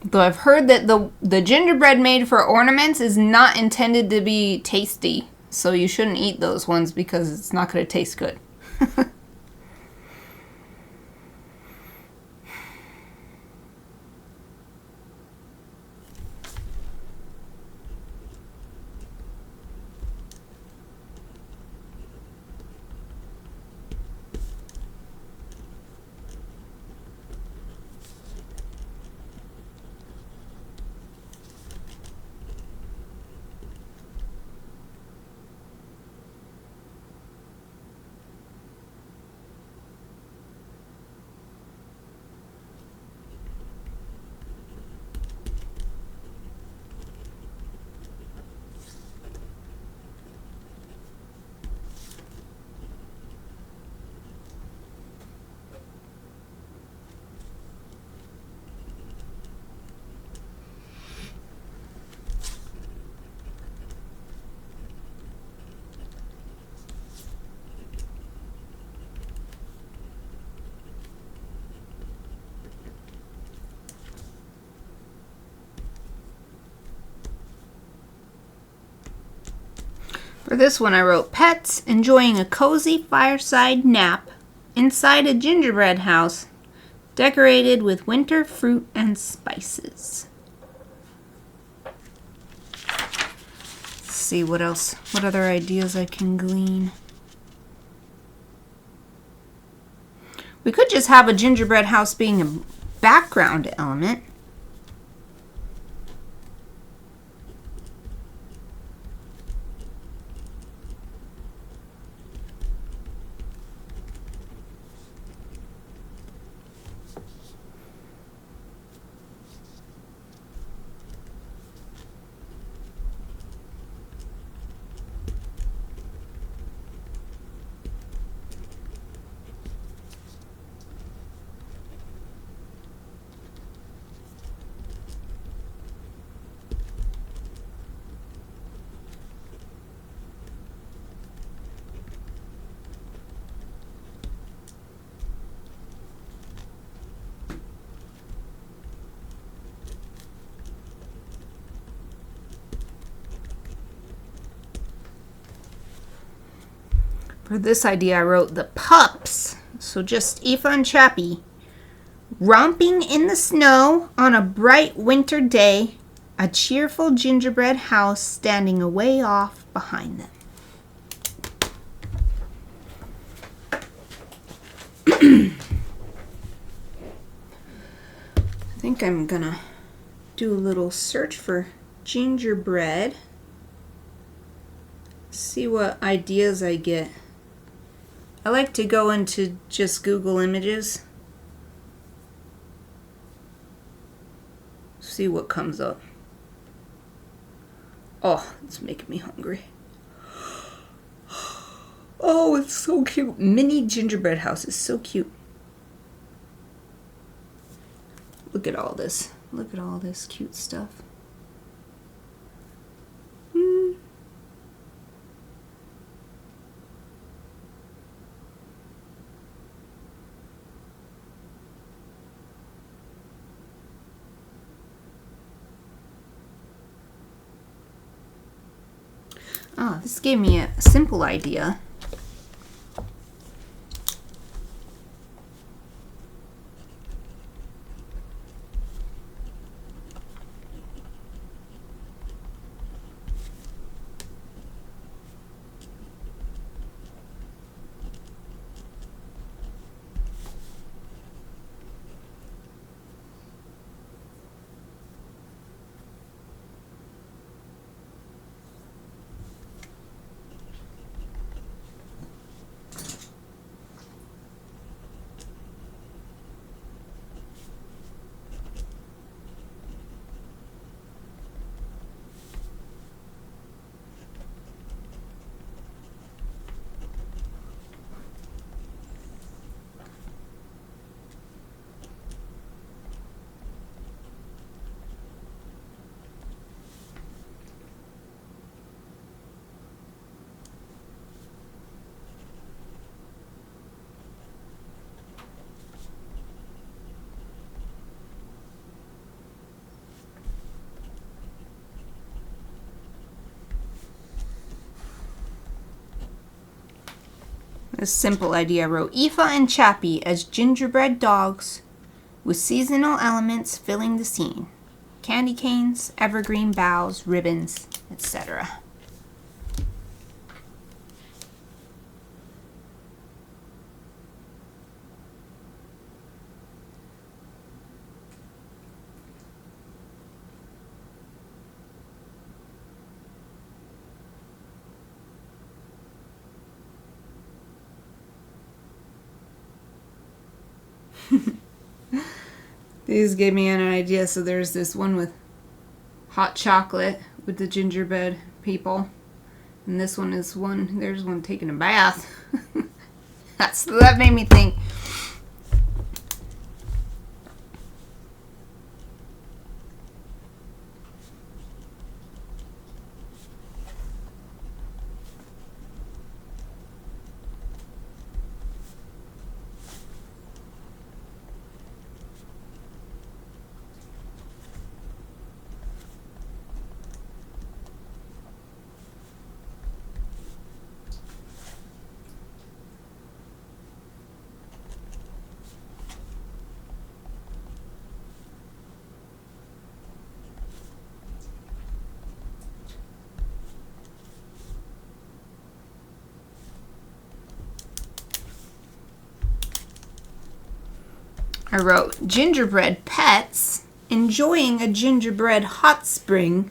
Though I've heard that the gingerbread made for ornaments is not intended to be tasty, so you shouldn't eat those ones because it's not going to taste good. For this one I wrote, pets enjoying a cozy fireside nap inside a gingerbread house decorated with winter fruit and spices. Let's see what else, what other ideas I can glean. We could just have a gingerbread house being a background element. For this idea, I wrote the pups, so just Aoife and Chappie, romping in the snow on a bright winter day, a cheerful gingerbread house standing away off behind them. I think I'm gonna do a little search for gingerbread, see what ideas I get. I like to go into just Google Images, see what comes up. Oh, it's making me hungry. Oh, it's so cute. Mini gingerbread house is so cute. Look at all this. Look at all this cute stuff. Oh, this gave me a simple idea. A simple idea. I wrote Aoife and Chappie as gingerbread dogs with seasonal elements filling the scene. Candy canes, evergreen boughs, ribbons, etc. These gave me an idea. So there's this one with hot chocolate with the gingerbread people. And this one is there's one taking a bath. That made me think. I wrote, gingerbread pets enjoying a gingerbread hot spring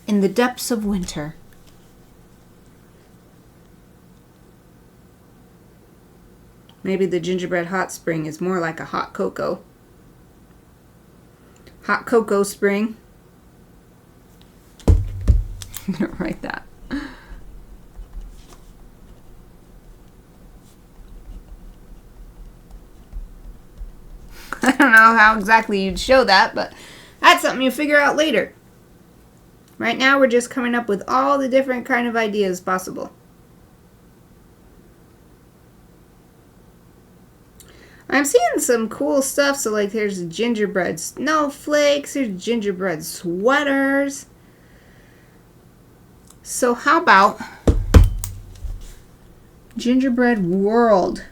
in the depths of winter. Maybe the gingerbread hot spring is more like a hot cocoa. Hot cocoa spring. I'm going to write that. I don't know how exactly you'd show that, but that's something you figure out later. Right now we're just coming up with all the different kind of ideas possible. I'm seeing some cool stuff. So like there's gingerbread snowflakes, there's gingerbread sweaters. So how about gingerbread world?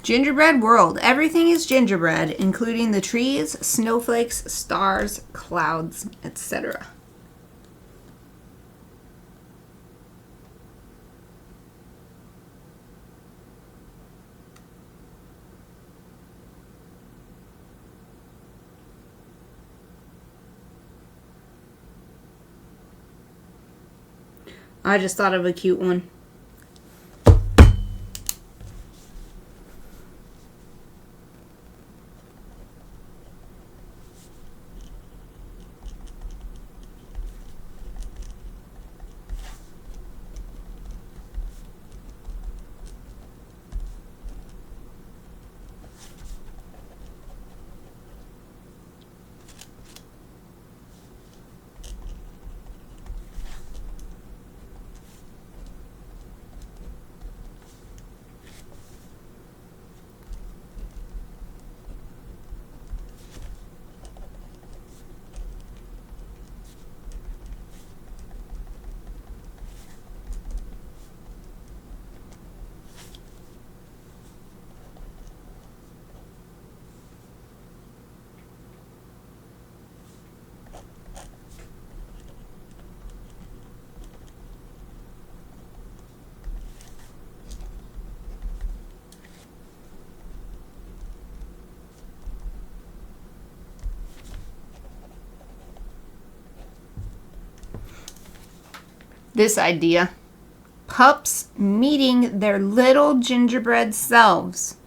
Gingerbread world. Everything is gingerbread, including the trees, snowflakes, stars, clouds, etc. I just thought of a cute one. This idea. Pups meeting their little gingerbread selves.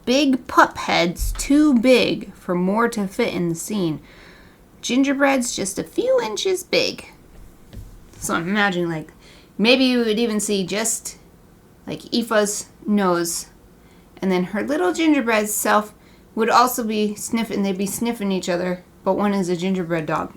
big pup heads too big for more to fit in the scene. Gingerbread's just a few inches big. So I'm imagining, like, maybe you would even see just, like, Aoife's nose. And then her little gingerbread self would also be sniffing. They'd be sniffing each other. But one is a gingerbread dog.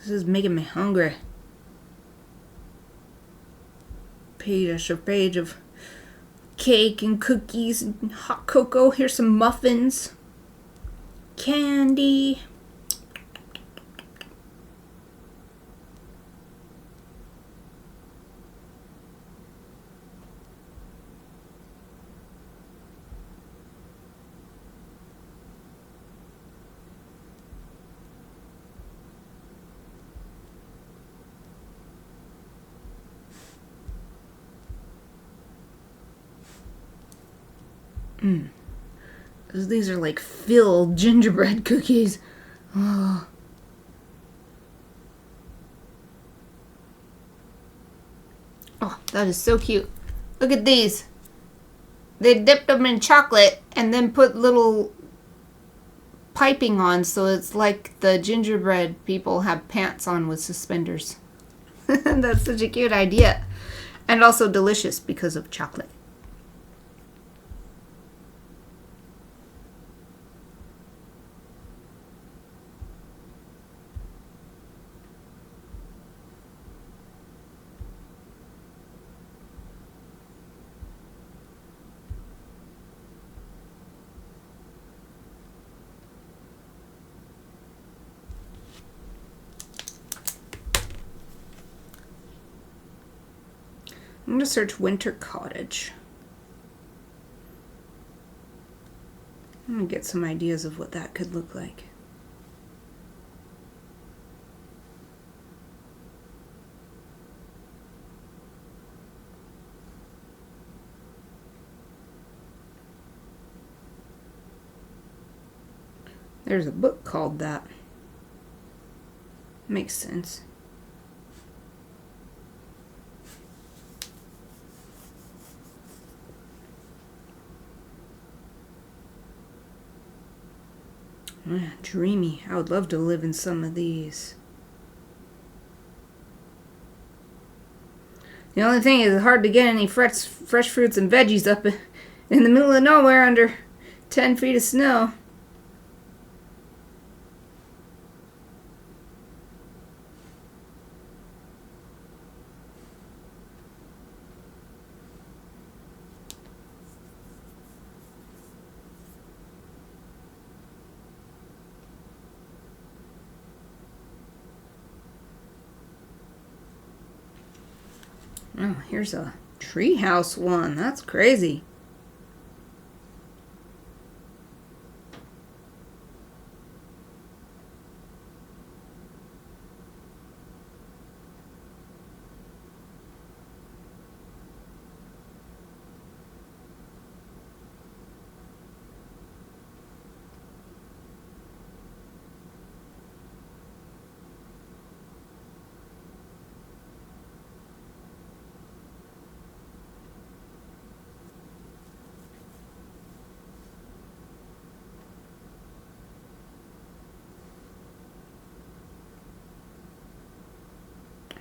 This is making me hungry. Page after page of cake and cookies and hot cocoa. Here's some muffins. Candy. These are like filled gingerbread cookies. Oh. Oh, that is so cute. Look at these. They dipped them in chocolate and then put little piping on, so it's like the gingerbread people have pants on with suspenders. That's such a cute idea. And also delicious because of chocolate. I'm going to search Winter Cottage. I'm going to get some ideas of what that could look like. There's a book called that. Makes sense. Dreamy. I would love to live in some of these. The only thing is it's hard to get any fresh fruits and veggies up in the middle of nowhere under 10 feet of snow. Oh, here's a treehouse one. That's crazy.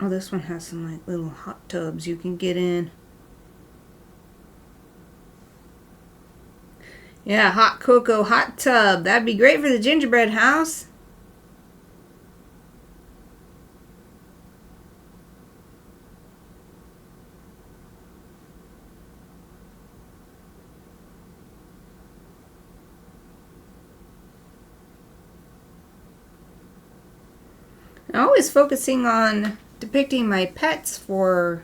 Oh, this one has some like little hot tubs you can get in. Yeah, hot cocoa hot tub. That'd be great for the gingerbread house. I'm always focusing on depicting my pets for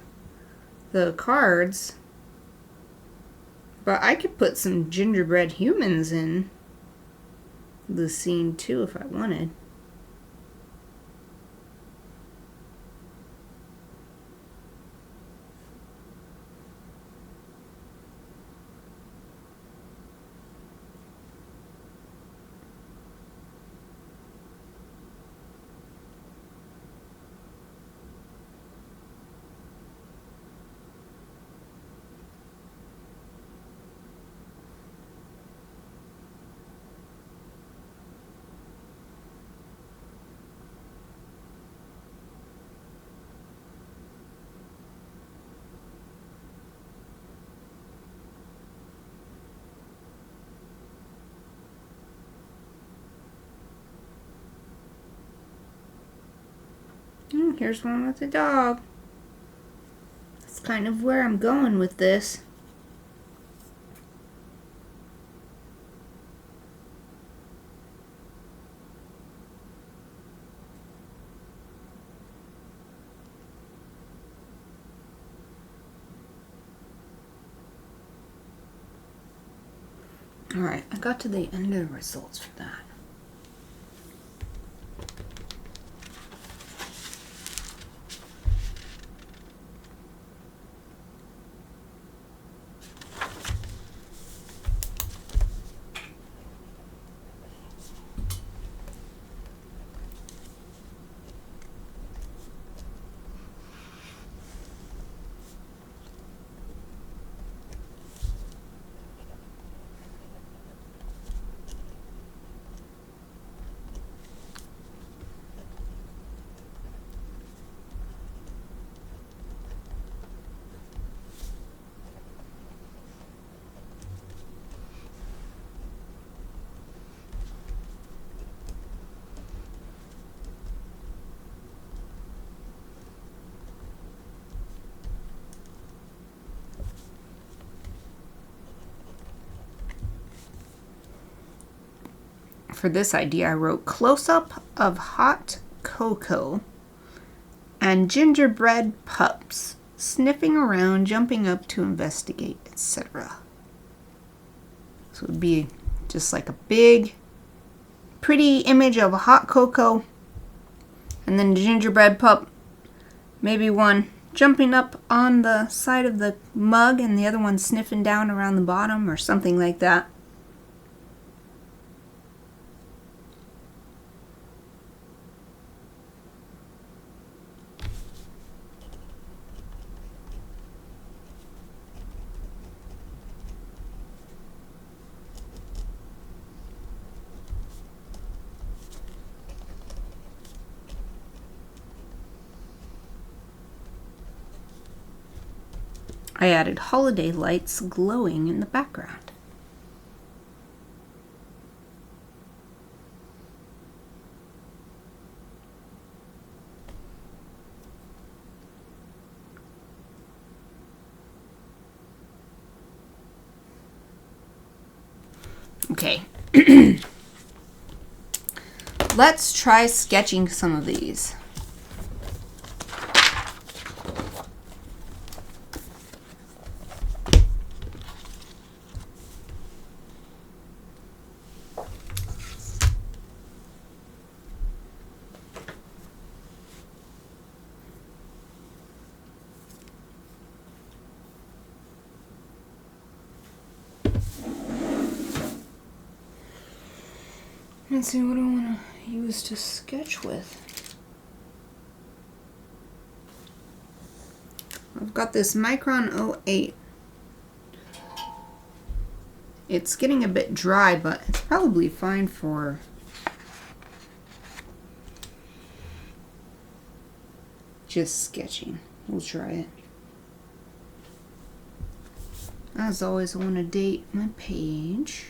the cards. But I could put some gingerbread humans in the scene too if I wanted. Here's one with a dog. That's kind of where I'm going with this. Alright, I got to the end of the results for that. For this idea, I wrote close-up of hot cocoa and gingerbread pups sniffing around, jumping up to investigate, etc. So it would be just like a big, pretty image of a hot cocoa, and then gingerbread pup, maybe one jumping up on the side of the mug and the other one sniffing down around the bottom or something like that. I added holiday lights glowing in the background. Okay. Let's try sketching some of these. Let's see what I want to use to sketch with. I've got this Micron 08. It's getting a bit dry, but it's probably fine for just sketching. We'll try it. As always, I want to date my page.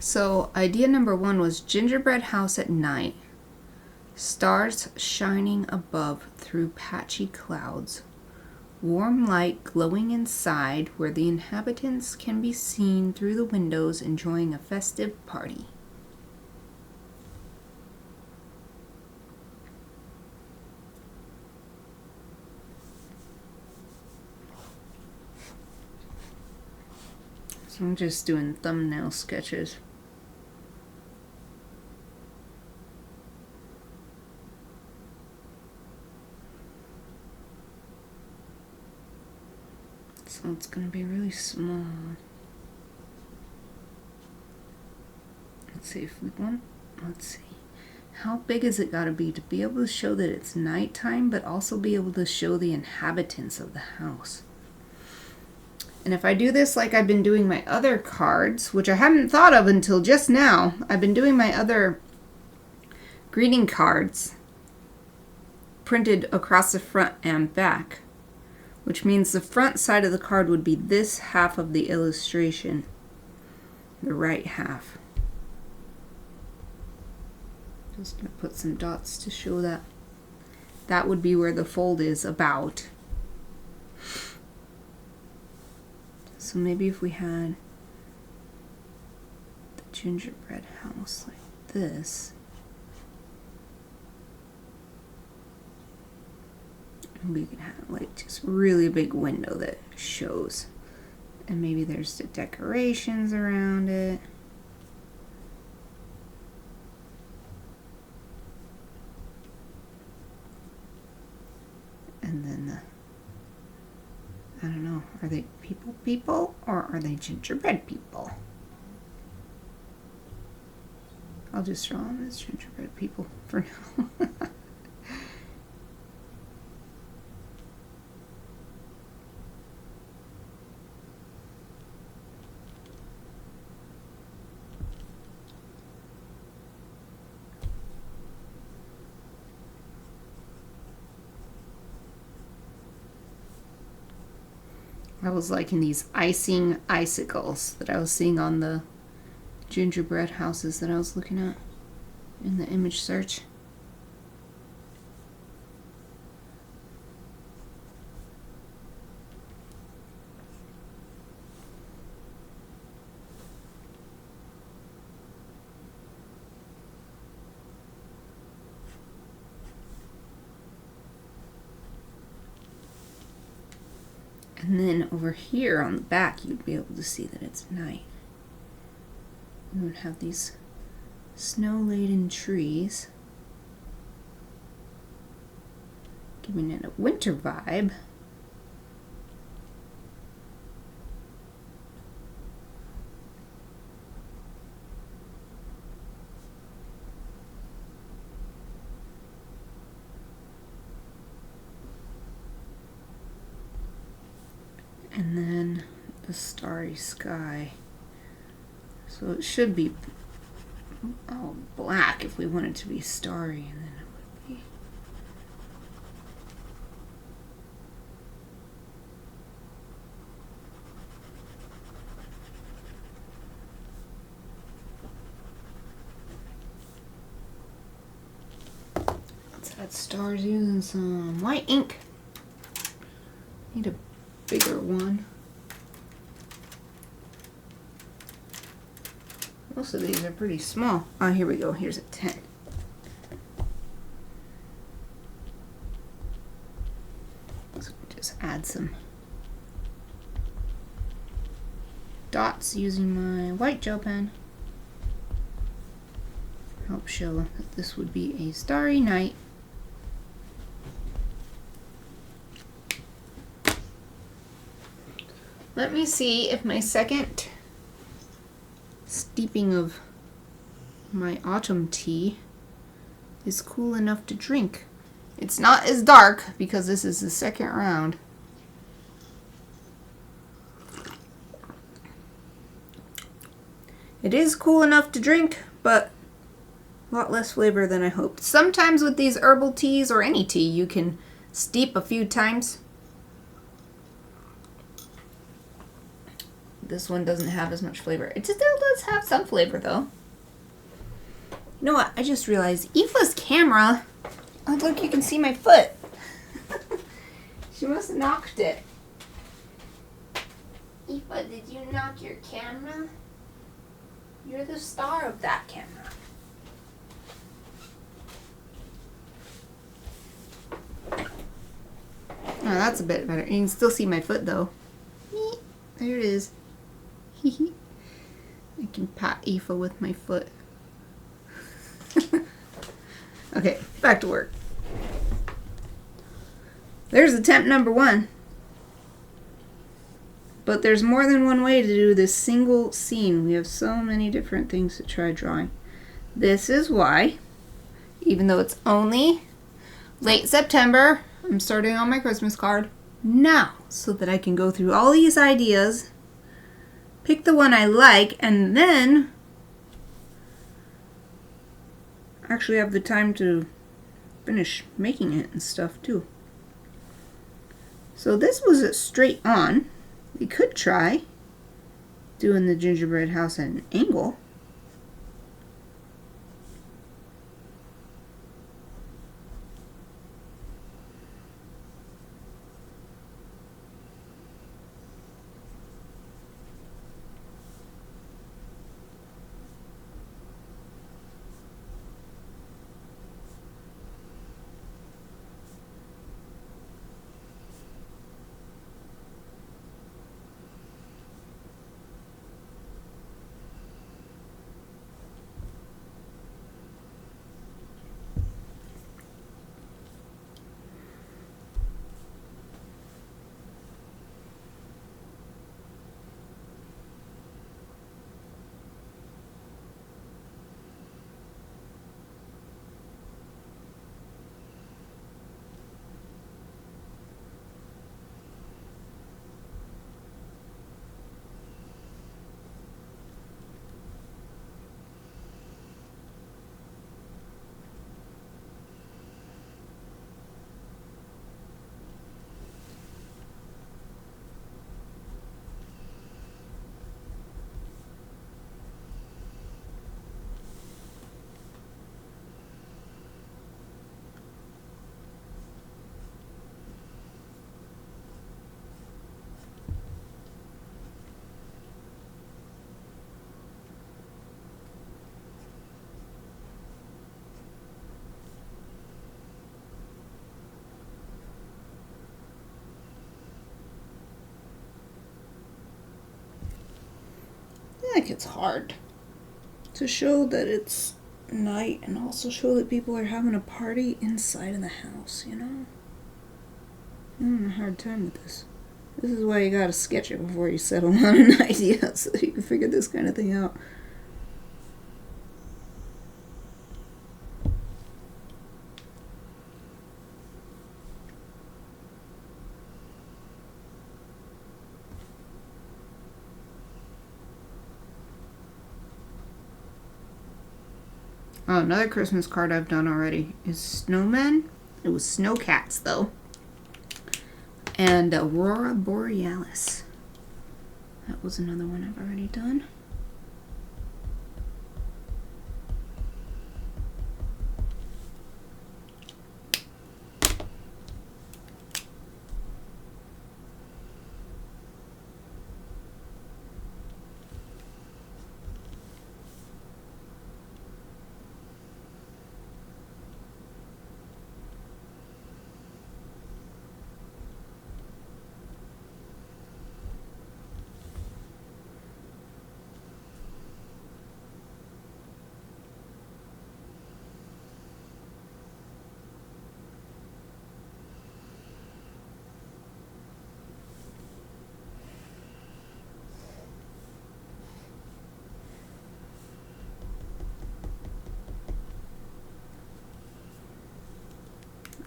So idea number 1 was gingerbread house at night. Stars shining above through patchy clouds. Warm light glowing inside where the inhabitants can be seen through the windows enjoying a festive party. So I'm just doing thumbnail sketches. So it's going to be really small. Let's see if we want, let's see. How big is it got to be able to show that it's nighttime, but also be able to show the inhabitants of the house? And if I do this like I've been doing my other cards, which I hadn't thought of until just now, I've been doing my other greeting cards printed across the front and back, which means the front side of the card would be this half of the illustration, the right half. Just going to put some dots to show that. That would be where the fold is about. So maybe if we had the gingerbread house like this, and we could have like just really big window that shows, and maybe there's the decorations around it. And then I don't know, are they people or are they gingerbread people? I'll just draw them as gingerbread people for now. I was liking these icing icicles that I was seeing on the gingerbread houses that I was looking at in the image search. And then over here on the back, you'd be able to see that it's night. We would have these snow-laden trees, giving it a winter vibe. And then the starry sky. So it should be black if we want it to be starry, and then it would be let's add stars using some white ink. Need a bigger one. Most of these are pretty small. Oh, here we go. Here's a 10. So just add some dots using my white gel pen. Help show that this would be a starry night. Let me see if my second steeping of my autumn tea is cool enough to drink. It's not as dark because this is the second round. It is cool enough to drink, but a lot less flavor than I hoped. Sometimes with these herbal teas or any tea, you can steep a few times. this one doesn't have as much flavor. It still does have some flavor, though. You know what? I just realized Aoife's camera. Oh, look, you can see my foot. She must have knocked it. Aoife, did you knock your camera? You're the star of that camera. Oh, that's a bit better. You can still see my foot, though. There it is. I can pat Aoife with my foot. Okay, back to work. There's attempt number 1. But there's more than one way to do this single scene. We have so many different things to try drawing. This is why, even though it's only late September, I'm starting on my Christmas card now so that I can go through all these ideas, pick the one I like, and then actually have the time to finish making it and stuff too. So this was a straight on. We could try doing the gingerbread house at an angle. I think it's hard to show that it's night and also show that people are having a party inside of the house, you know? I'm having a hard time with this. This is why you gotta sketch it before you settle on an idea so you can figure this kind of thing out. Oh, another Christmas card I've done already is snowmen. It was snow cats, though. And Aurora Borealis. That was another one I've already done.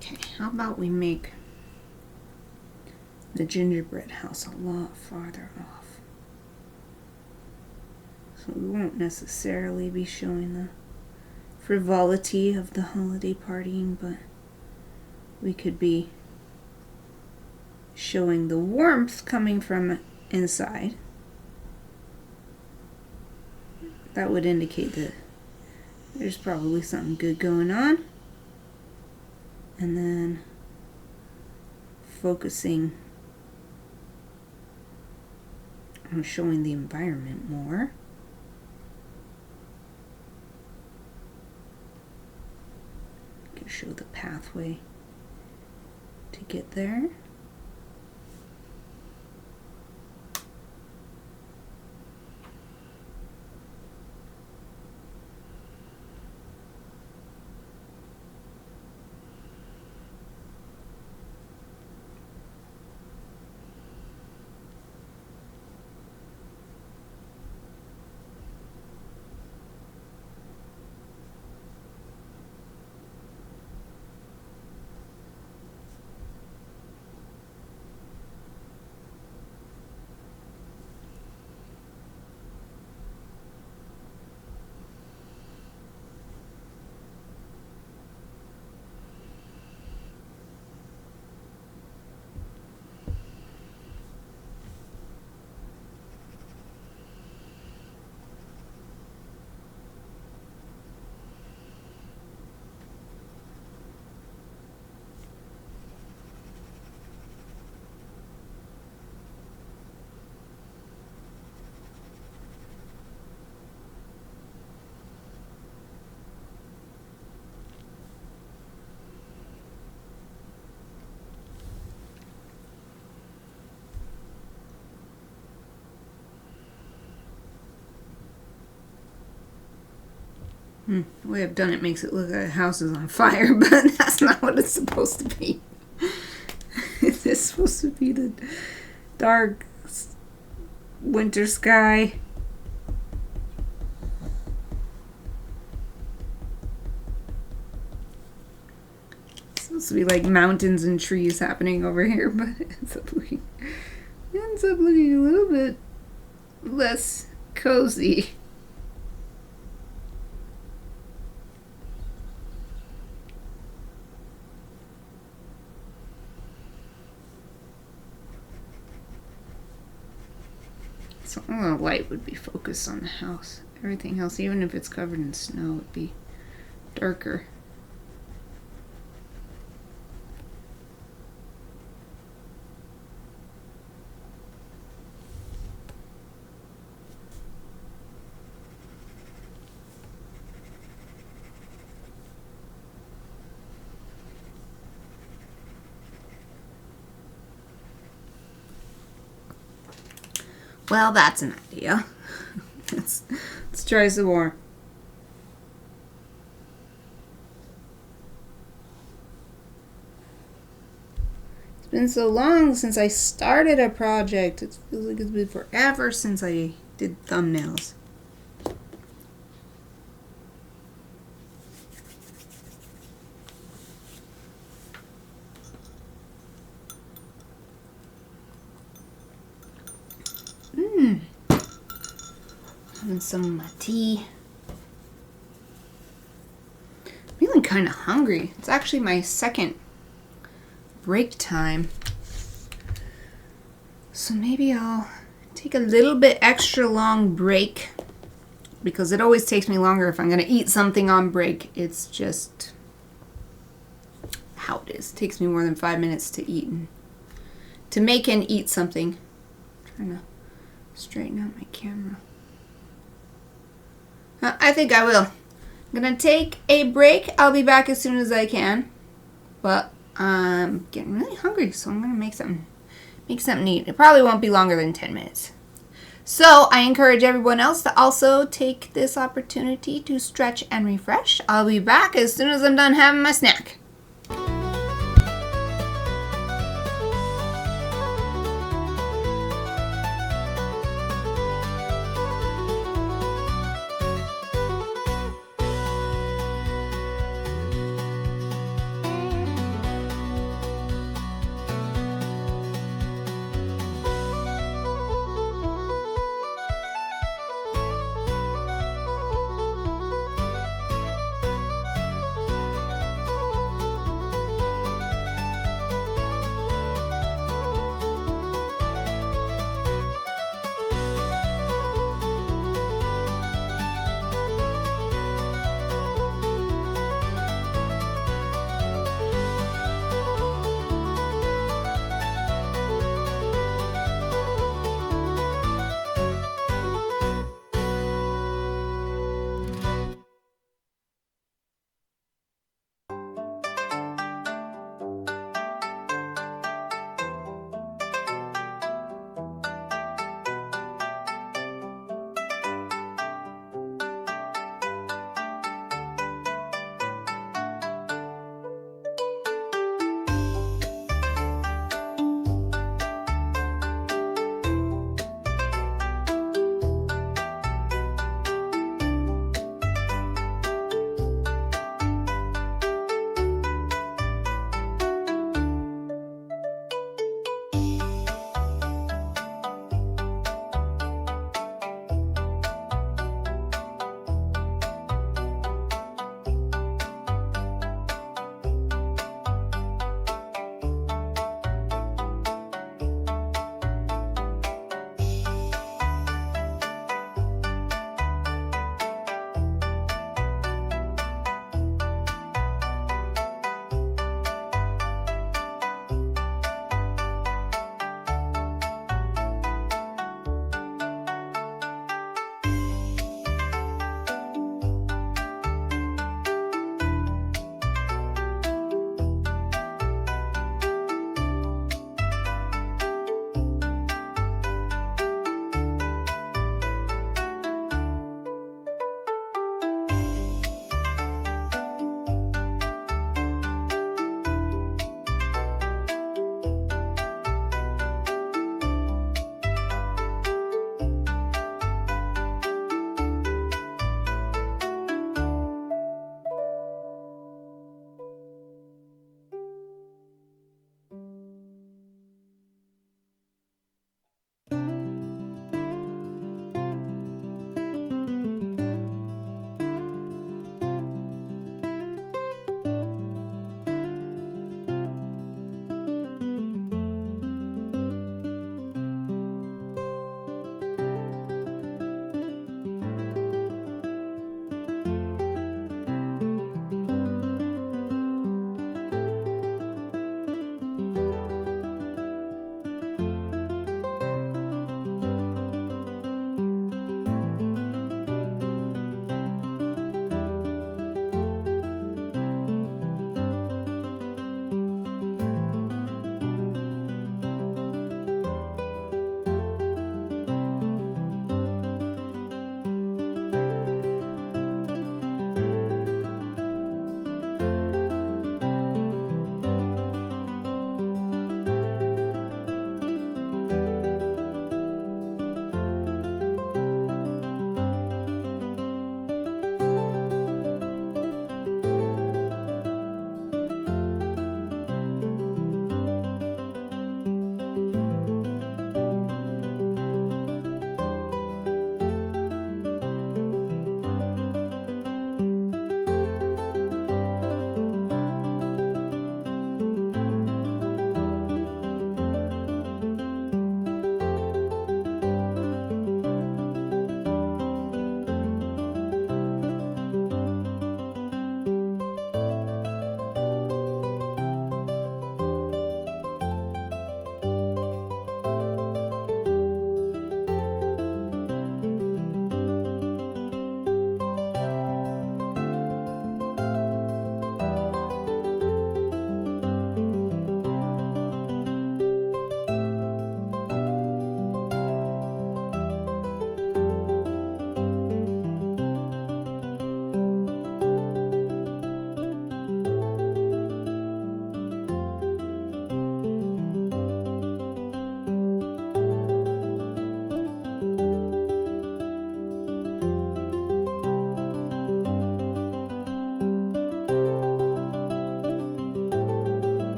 Okay, how about we make the gingerbread house a lot farther off? So we won't necessarily be showing the frivolity of the holiday partying, but we could be showing the warmth coming from inside that would indicate that there's probably something good going on. And then focusing on showing the environment more. I can show the pathway to get there. The way I've done it makes it look like the house is on fire, but that's not what it's supposed to be. It's supposed to be the dark winter sky. It's supposed to be like mountains and trees happening over here, but it ends up looking a little bit less cozy. So the light would be focused on the house. Everything else, even if it's covered in snow, would be darker. Well, that's an idea. Let's try some more. It's been so long since I started a project. It feels like it's been forever since I did thumbnails. Having some of my tea. Feeling kind of hungry. It's actually my second break time. So maybe I'll take a little bit extra long break, because it always takes me longer if I'm going to eat something on break. It's just how it is. It takes me more than 5 minutes to eat and to make and eat something. I'm trying to straighten out my camera. I think I will. I'm going to take a break. I'll be back as soon as I can. But I'm getting really hungry, so I'm going to make something to eat. It probably won't be longer than 10 minutes. So I encourage everyone else to also take this opportunity to stretch and refresh. I'll be back as soon as I'm done having my snack.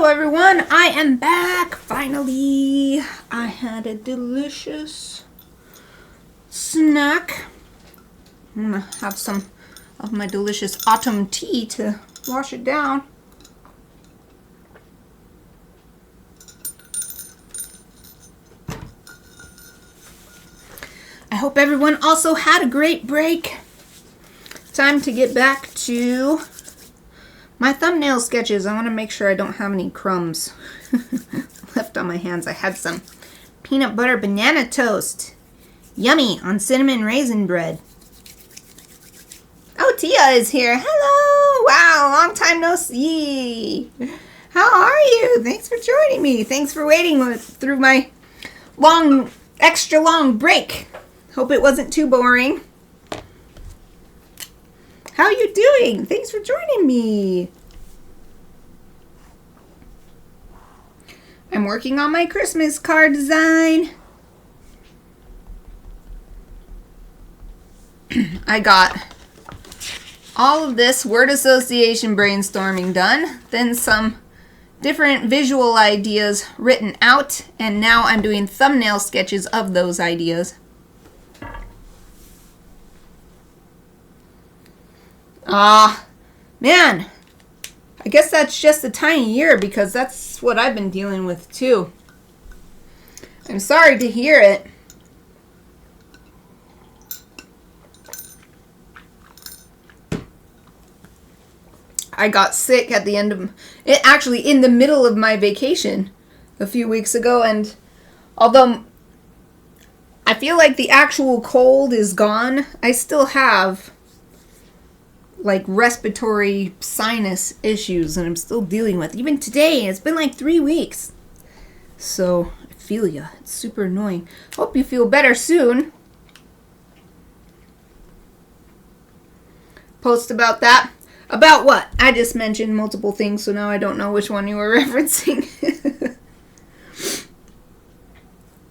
Hello everyone, I am back, finally. I had a delicious snack. I'm gonna have some of my delicious autumn tea to wash it down. I hope everyone also had a great break. Time to get back to my thumbnail sketches. I want to make sure I don't have any crumbs left on my hands. I had some peanut butter banana toast. Yummy on cinnamon raisin bread. Oh, Tia is here. Hello. Wow, long time no see. How are you? Thanks for joining me. Thanks for waiting through my extra long break. Hope it wasn't too boring. How are you doing? Thanks for joining me. I'm working on my Christmas card design. I got all of this word association brainstorming done, then some different visual ideas written out, and now I'm doing thumbnail sketches of those ideas. Man, I guess that's just a tiny year because that's what I've been dealing with too. I'm sorry to hear it. I got sick at the end of it, actually in the middle of my vacation a few weeks ago, and although I feel like the actual cold is gone, I still have like respiratory sinus issues and I'm still dealing with. Even today, it's been like 3 weeks. So, I feel ya. It's super annoying. Hope you feel better soon. Post about that. About what? I just mentioned multiple things, so now I don't know which one you were referencing.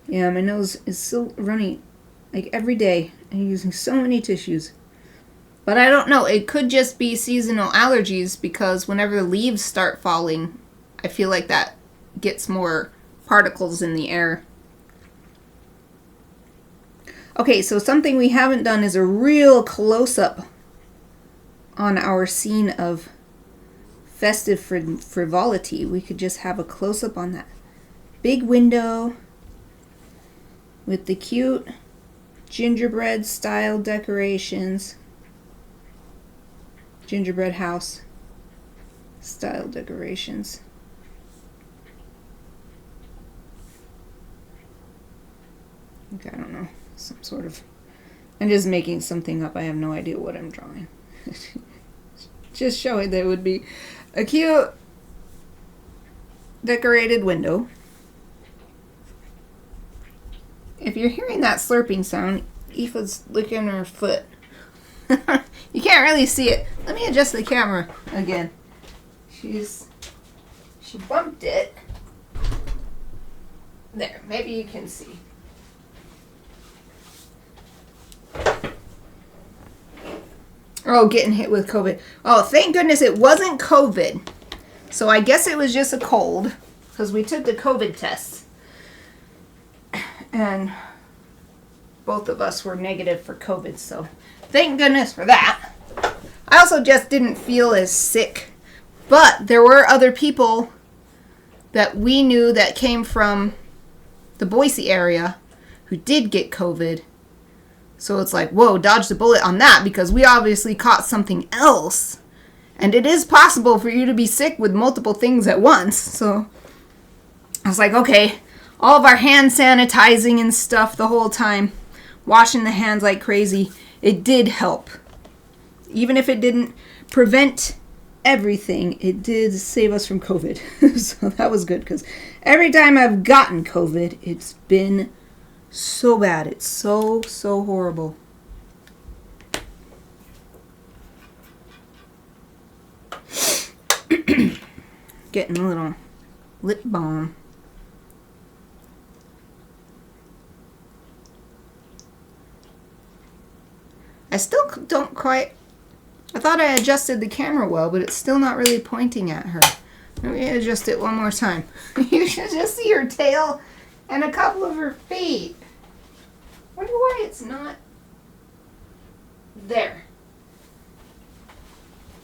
Yeah, my nose is still running like every day. I'm using so many tissues. But I don't know, it could just be seasonal allergies because whenever the leaves start falling, I feel like that gets more particles in the air. Okay, so something we haven't done is a real close-up on our scene of festive frivolity. We could just have a close-up on that big window with the cute gingerbread style decorations. Gingerbread house style decorations. Okay, I don't know. Some sort of... I'm just making something up. I have no idea what I'm drawing. Just showing that it would be a cute decorated window. If you're hearing that slurping sound, Aoife's licking her foot. You can't really see it. Let me adjust the camera again. She bumped it. There, maybe you can see. Oh, getting hit with COVID. Oh, thank goodness it wasn't COVID. So I guess it was just a cold because we took the COVID tests. And both of us were negative for COVID, so thank goodness for that. I also just didn't feel as sick. But there were other people that we knew that came from the Boise area who did get COVID. So it's like, whoa, dodge the bullet on that because we obviously caught something else. And it is possible for you to be sick with multiple things at once. So I was like, okay, all of our hand sanitizing and stuff the whole time, washing the hands like crazy, it did help. Even if it didn't prevent everything, it did save us from COVID. So that was good because every time I've gotten COVID, it's been so bad. It's so horrible. Getting a little lip balm. I still don't quite... I thought I adjusted the camera well, but it's still not really pointing at her. Let me adjust it one more time. You should just see her tail and a couple of her feet. Wonder why it's not there.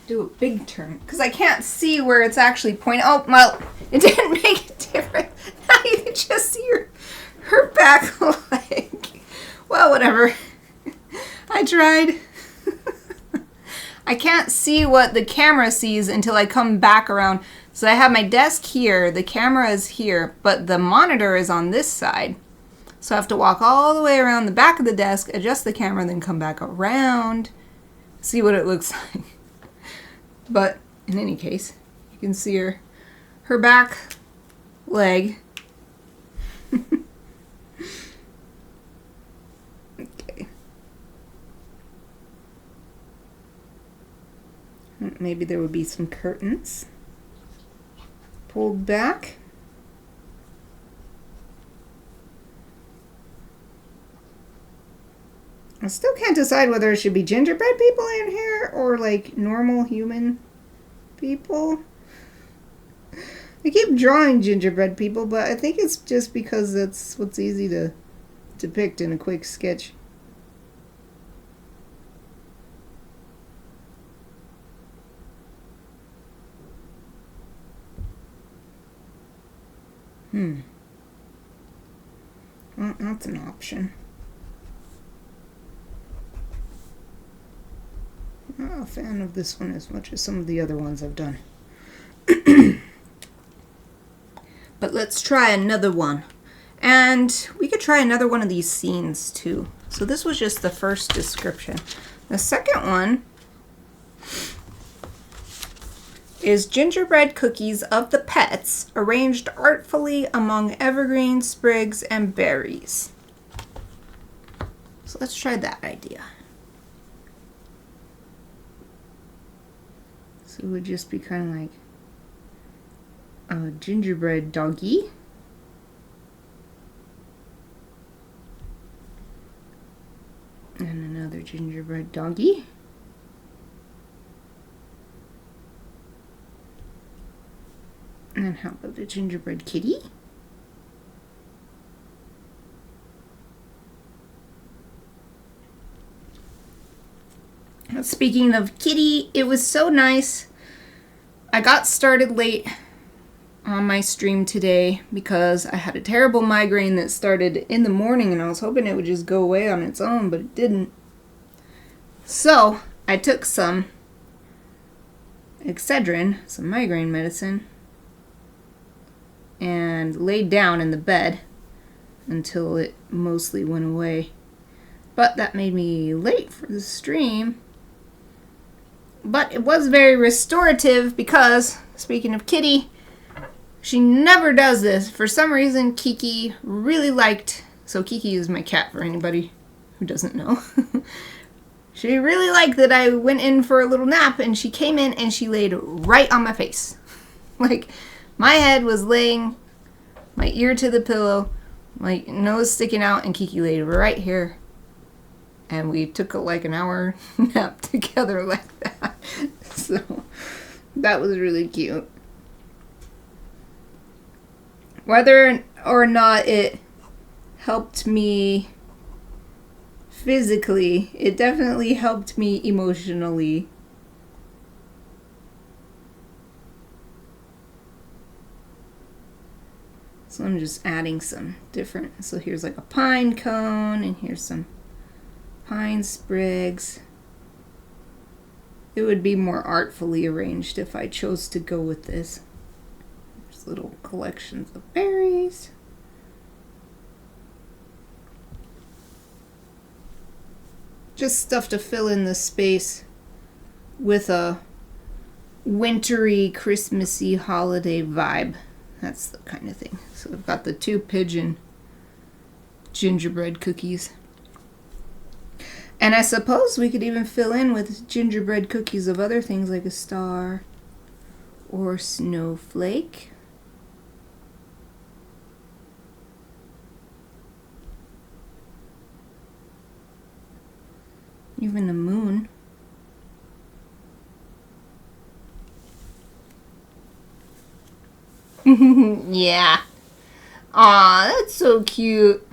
Do a big turn because I can't see where it's actually pointing. Oh, well, it didn't make a difference. Now you can just see her back leg. Well, whatever. I tried. I can't see what the camera sees until I come back around. So I have my desk here, the camera is here, but the monitor is on this side. So I have to walk all the way around the back of the desk, adjust the camera, then come back around, see what it looks like. But in any case, you can see her back leg. Okay. Maybe there would be some curtains pulled back. I still can't decide whether it should be gingerbread people in here or like normal human people. I keep drawing gingerbread people, but I think it's just because that's what's easy to depict in a quick sketch. Well, that's an option. I'm not a fan of this one as much as some of the other ones I've done. But let's try another one. And we could try another one of these scenes too. So this was just the first description. The second one is gingerbread cookies of the pets arranged artfully among evergreen sprigs and berries. So let's try that idea. So it would just be kind of like a gingerbread doggy. And another gingerbread doggy. And how about a gingerbread kitty? Speaking of kitty, it was so nice. I got started late on my stream today because I had a terrible migraine that started in the morning and I was hoping it would just go away on its own, but it didn't. So I took some Excedrin, some migraine medicine, and laid down in the bed until it mostly went away. But that made me late for the stream. But it was very restorative because, speaking of Kitty, she never does this. For some reason, Kiki really liked... So Kiki is my cat for anybody who doesn't know. She really liked that I went in for a little nap and she came in and she laid right on my face. Like, my head was laying, my ear to the pillow, my nose sticking out, and Kiki laid right here. And we took like an hour nap together like that. So that was really cute. Whether or not it helped me physically, it definitely helped me emotionally. So I'm just adding some different. So here's like a pine cone, and here's some pine sprigs. It would be more artfully arranged if I chose to go with this. There's little collections of berries. Just stuff to fill in the space with a wintry, Christmassy holiday vibe. That's the kind of thing. So I've got the 2 pigeon gingerbread cookies. And I suppose we could even fill in with gingerbread cookies of other things like a star or snowflake. Even a moon. Yeah. Aw, that's so cute.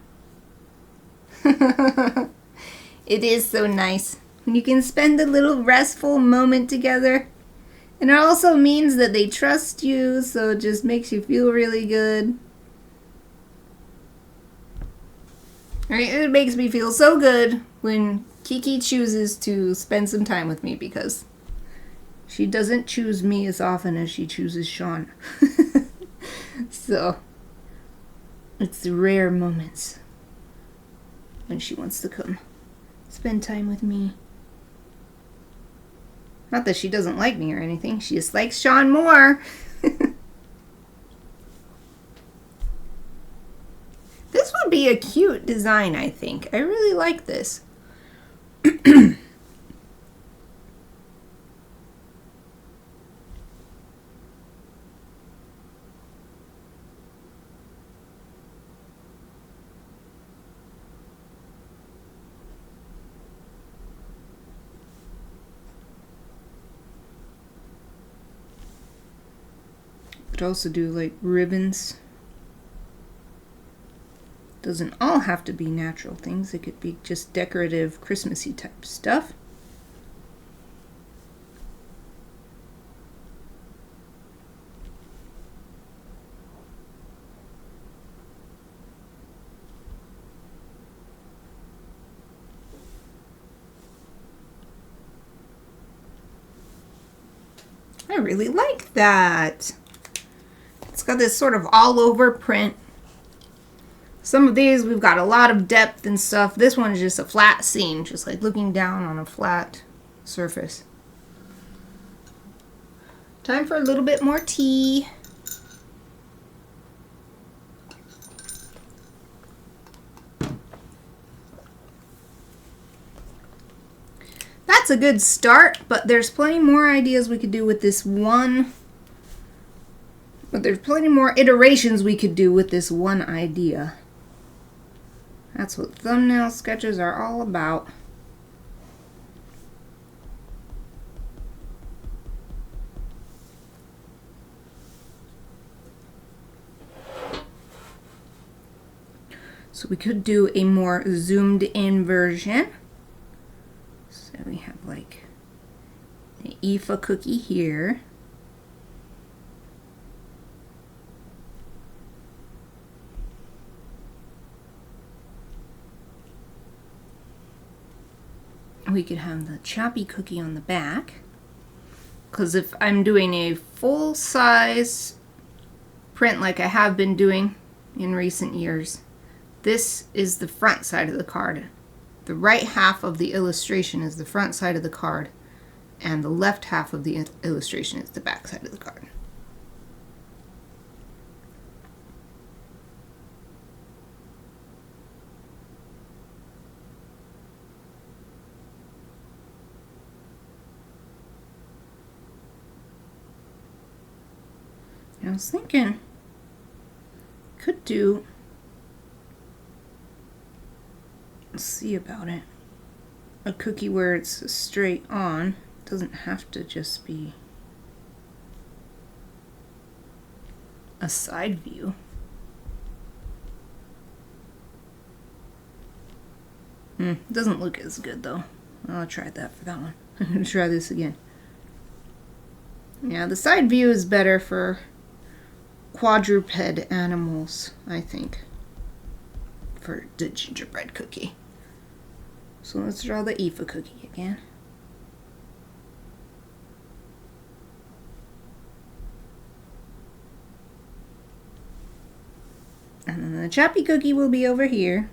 It is so nice when you can spend a little restful moment together. And it also means that they trust you, so it just makes you feel really good. Right? It makes me feel so good when Kiki chooses to spend some time with me because she doesn't choose me as often as she chooses Sean. So, it's the rare moments when she wants to come spend time with me. Not that she doesn't like me or anything, she just likes Sean more. This would be a cute design, I think. I really like this. Could also do like ribbons. Doesn't all have to be natural things. It could be just decorative, Christmassy type stuff. I really like that. It's got this sort of all over print. Some of these we've got a lot of depth and stuff. This one is just a flat scene, just like looking down on a flat surface. Time for a little bit more tea. That's a good start, but there's plenty more ideas we could do with this one. But there's plenty more iterations we could do with this one idea. That's what thumbnail sketches are all about. So we could do a more zoomed in version. So we have like an Aoife cookie here. We could have the choppy cookie on the back. Because if I'm doing a full size print like I have been doing in recent years, this is the front side of the card. The right half of the illustration is the front side of the card, and the left half of the illustration is the back side of the card. I was thinking, could do, let's see about it, a cookie where it's straight on. It doesn't have to just be a side view. Doesn't look as good though. I'll try that for that one. I'm going to try this again. Yeah, the side view is better for quadruped animals, I think, for the gingerbread cookie. So let's draw the Aoife cookie again. And then the choppy cookie will be over here.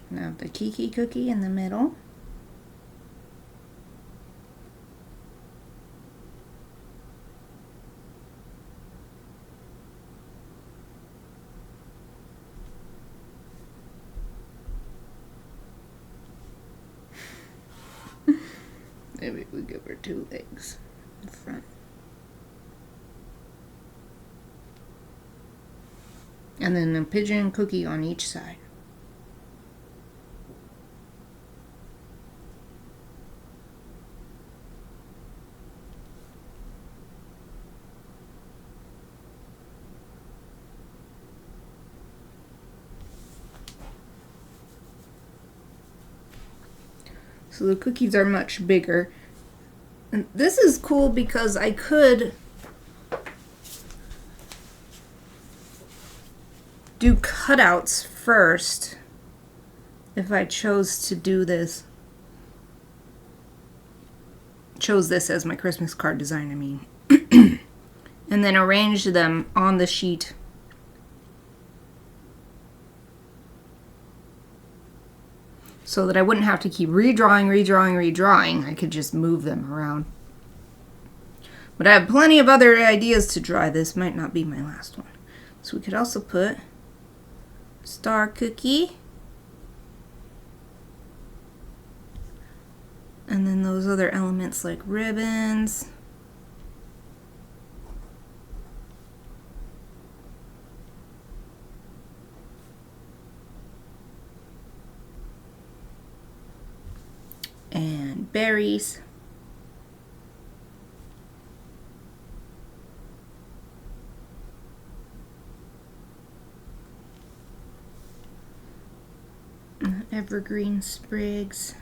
Now the Kiki cookie in the middle. Maybe we give her 2 legs in front. And then a pigeon cookie on each side. So the cookies are much bigger. And this is cool because I could do cutouts first if I chose to do this. Chose this as my Christmas card design, I mean. And then arrange them on the sheet. So that I wouldn't have to keep redrawing. I could just move them around. But I have plenty of other ideas to draw. This might not be my last one. So we could also put star cookie. And then those other elements like ribbons. And berries. And evergreen sprigs.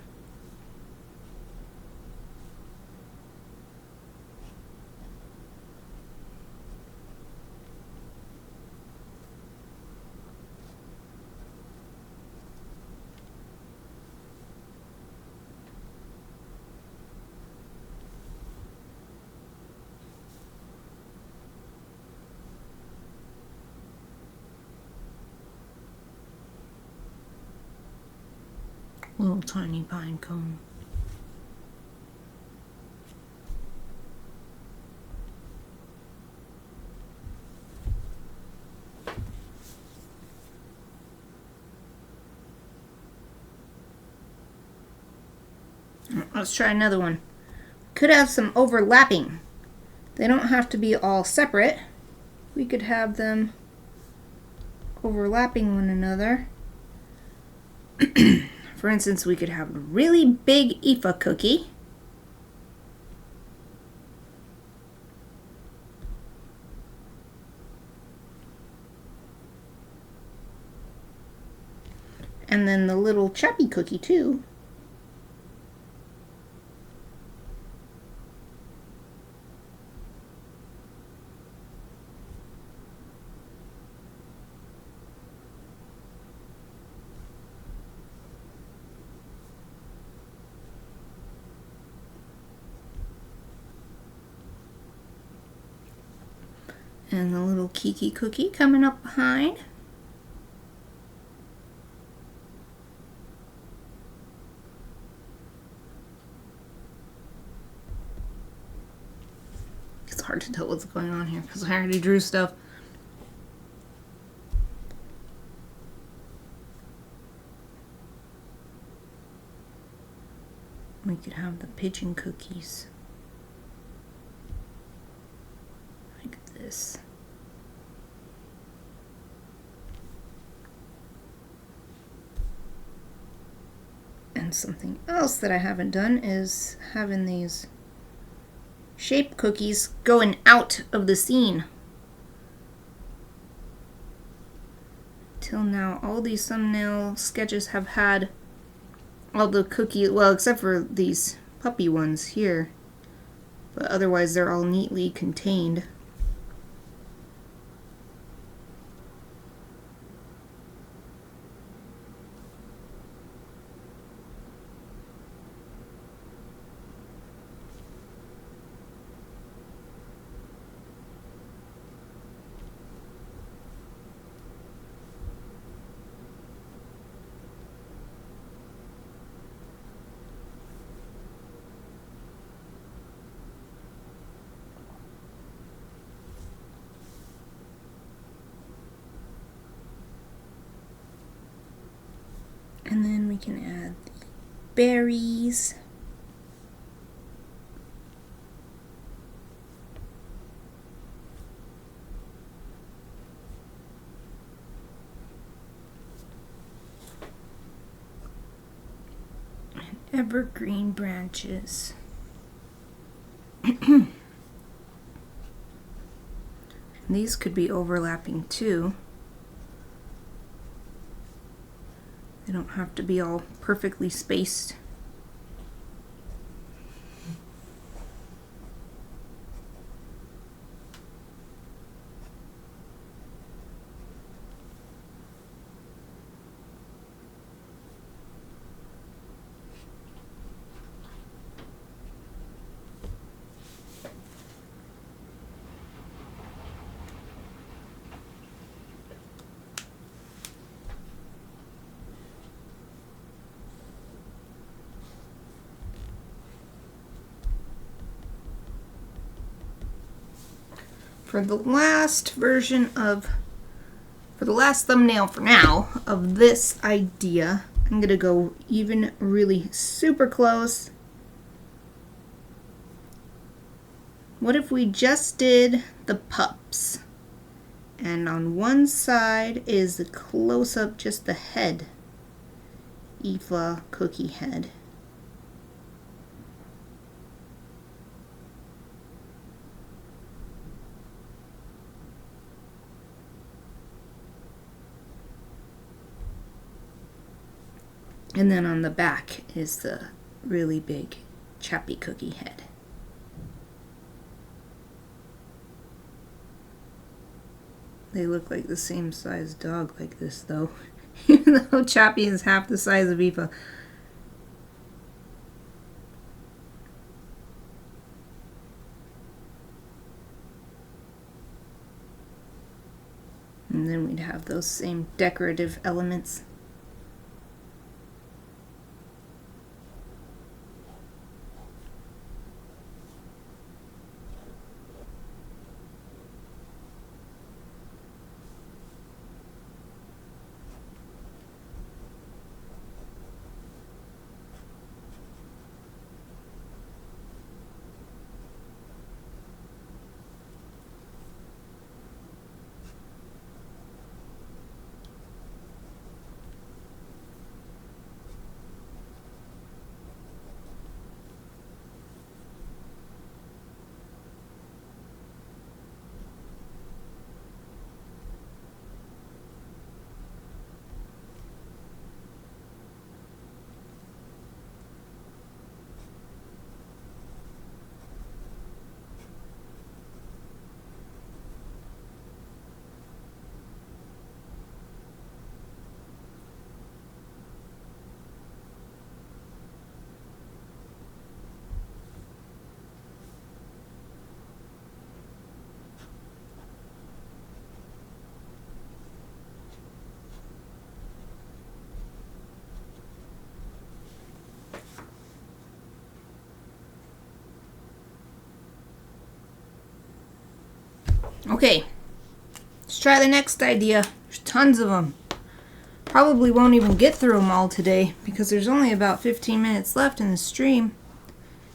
Little tiny pine cone. Let's try another one. Could have some overlapping. They don't have to be all separate. We could have them overlapping one another. For instance, we could have a really big Ifa cookie. And then the little chappy cookie too. And the little Kiki cookie coming up behind. It's hard to tell what's going on here because I already drew stuff. We could have the pigeon cookies. Like this. And something else that I haven't done is having these shape cookies going out of the scene. Till now, all these thumbnail sketches have had all the cookies, well, except for these puppy ones here. But otherwise, they're all neatly contained. And then we can add the berries. Evergreen branches. These could be overlapping too. They don't have to be all perfectly spaced. For the last thumbnail for now of this idea, I'm going to go even really super close. What if we just did the pups? And on one side is the close-up, just the head. Aoife cookie head. And then on the back is the really big chappy cookie head. They look like the same size dog like this though, even though Chappy is half the size of Aoife. And then we'd have those same decorative elements. Okay, let's try the next idea. There's tons of them. Probably won't even get through them all today because there's only about 15 minutes left in the stream.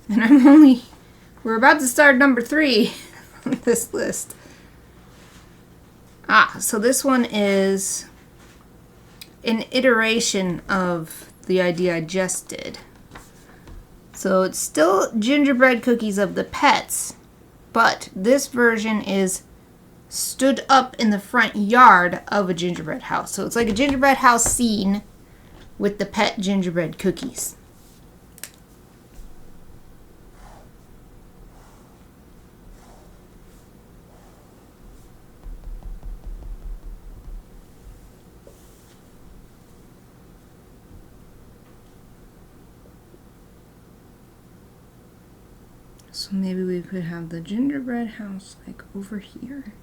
And we're about to start number 3 on this list. So this one is an iteration of the idea I just did. So it's still gingerbread cookies of the pets, but this version is stood up in the front yard of a gingerbread house. So it's like a gingerbread house scene with the pet gingerbread cookies. So maybe we could have the gingerbread house like over here.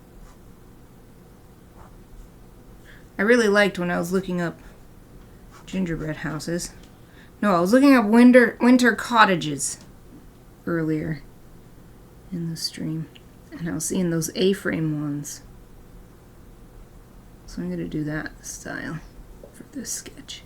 I really liked when I was looking up gingerbread houses. No, I was looking up winter cottages earlier in the stream. And I was seeing those A-frame ones. So I'm going to do that style for this sketch.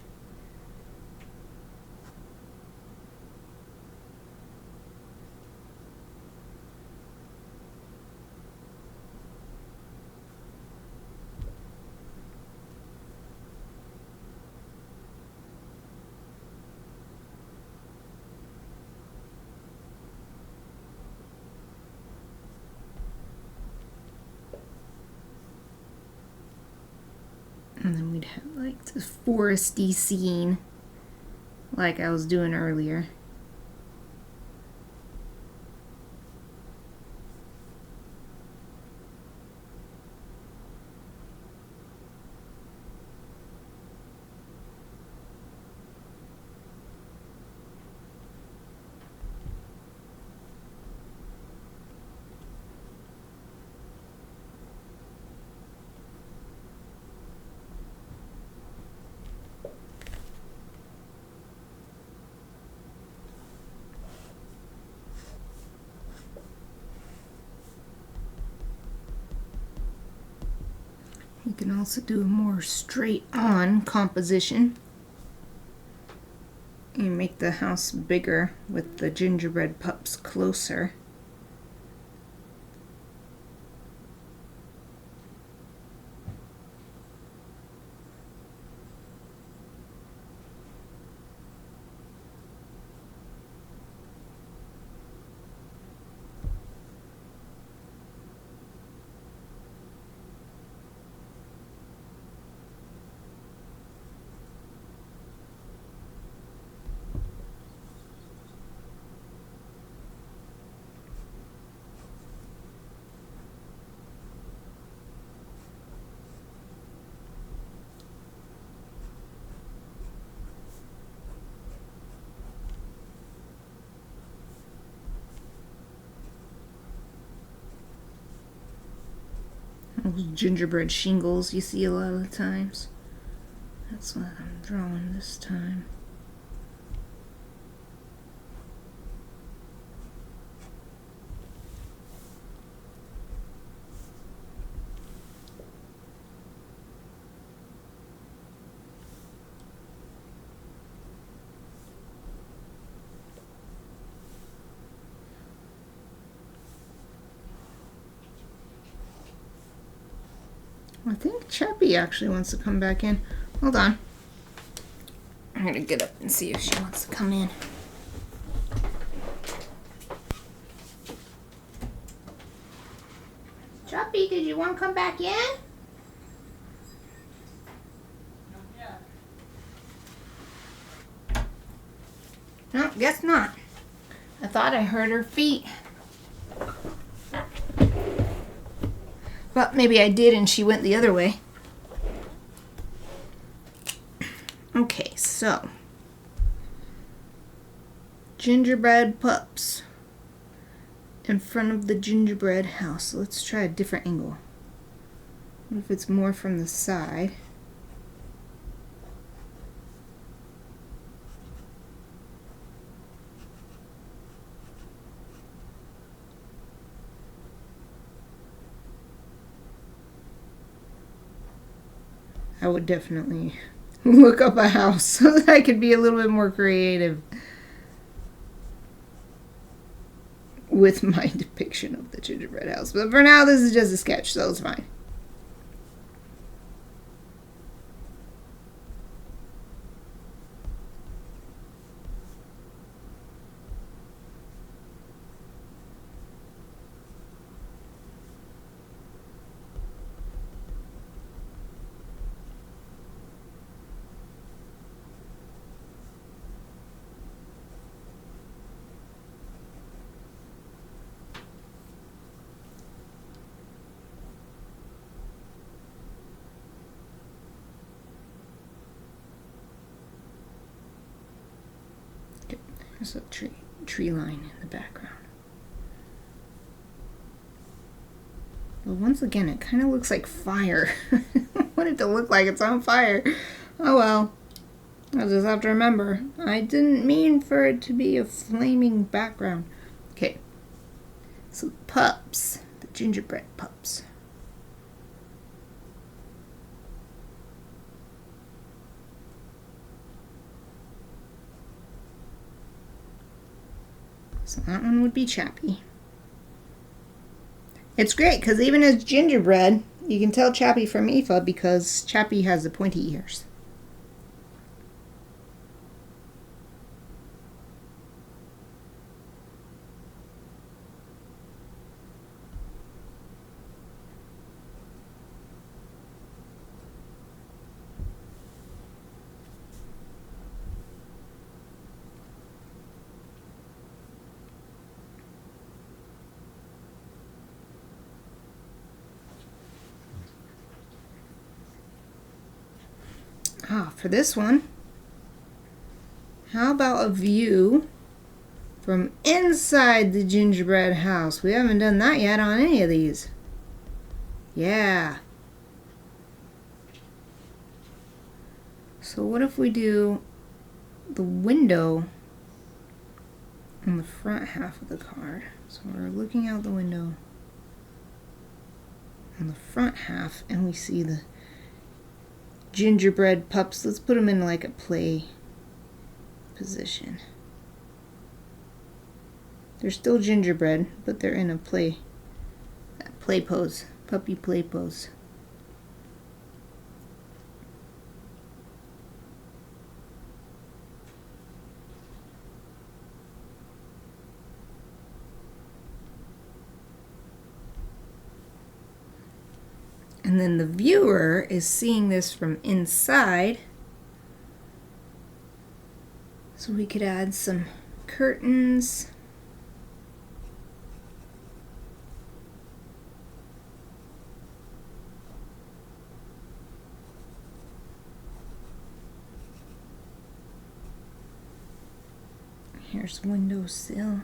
And then we'd have like this foresty scene like I was doing earlier. You can also do a more straight-on composition and make the house bigger with the gingerbread pups closer. Those gingerbread shingles you see a lot of the times. That's what I'm drawing this time. I think Chappie actually wants to come back in. Hold on. I'm gonna get up and see if she wants to come in. Chappie, did you want to come back in? No, guess not. I thought I heard her feet. But maybe I did and she went the other way. Okay, so. Gingerbread pups in front of the gingerbread house. So let's try a different angle. What if it's more from the side? I would definitely look up a house so that I could be a little bit more creative with my depiction of the gingerbread house. But for now, this is just a sketch, so it's fine. There's a tree line in the background. But once again, it kind of looks like fire. I want it to look like it's on fire. Oh well. I'll just have to remember. I didn't mean for it to be a flaming background. Okay. So pups. The gingerbread pups. So that one would be Chappie. It's great because even as gingerbread, you can tell Chappie from Aoife because Chappie has the pointy ears. For this one, how about a view from inside the gingerbread house? We haven't done that yet on any of these. Yeah. So what if we do the window on the front half of the card? So we're looking out the window on the front half and we see the gingerbread pups. Let's put them in like a play position. They're still gingerbread, but they're in a play pose, puppy play pose. And then the viewer is seeing this from inside. So we could add some curtains. Here's windowsill.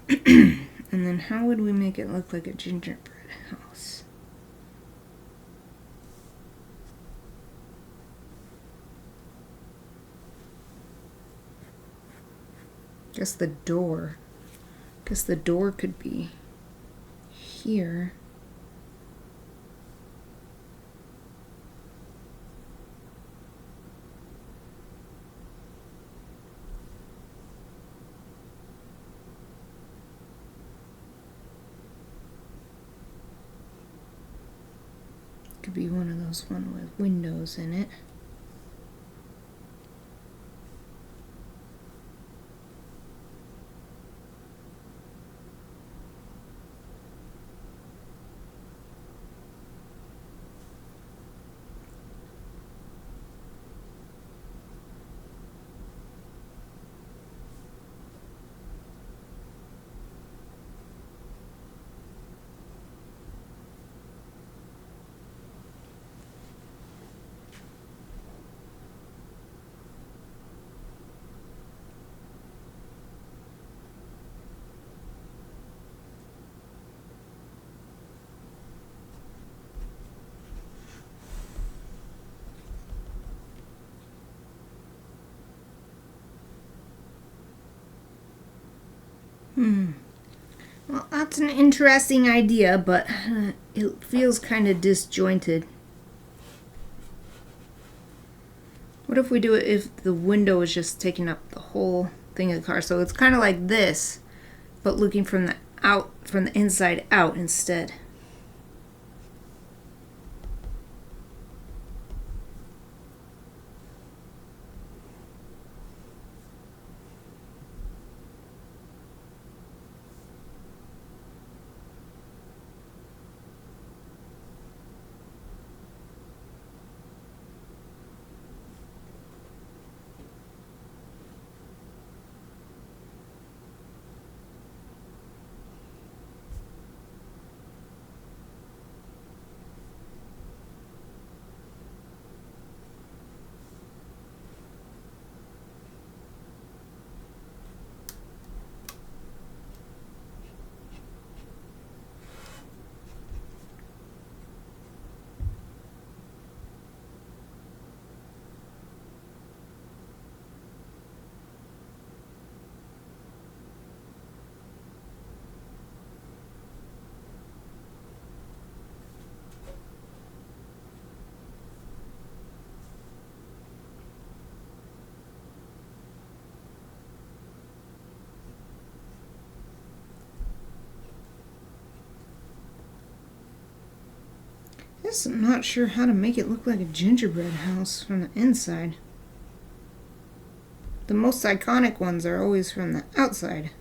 And then how would we make it look like a gingerbread house? Guess the door could be here. Could be one of those one with windows in it. Well, that's an interesting idea, but it feels kind of disjointed. What if we do it if the window is just taking up the whole thing of the car? So it's kind of like this, but looking from the inside out instead. I'm not sure how to make it look like a gingerbread house from the inside. The most iconic ones are always from the outside.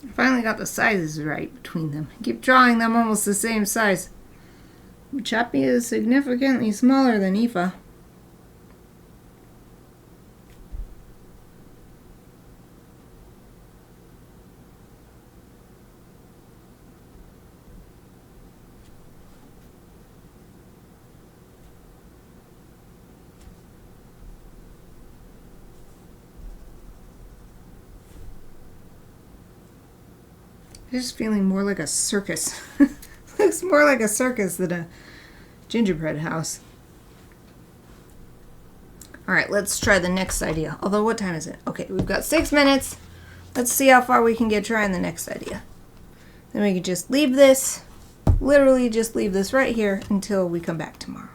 I finally got the sizes right between them. I keep drawing them almost the same size. Chappie is significantly smaller than Aoife. Just feeling more like a circus. Looks more like a circus than a gingerbread house. Alright, let's try the next idea. Although, what time is it? Okay, we've got 6 minutes. Let's see how far we can get trying the next idea. Then we can just leave this, literally just leave this right here until we come back tomorrow.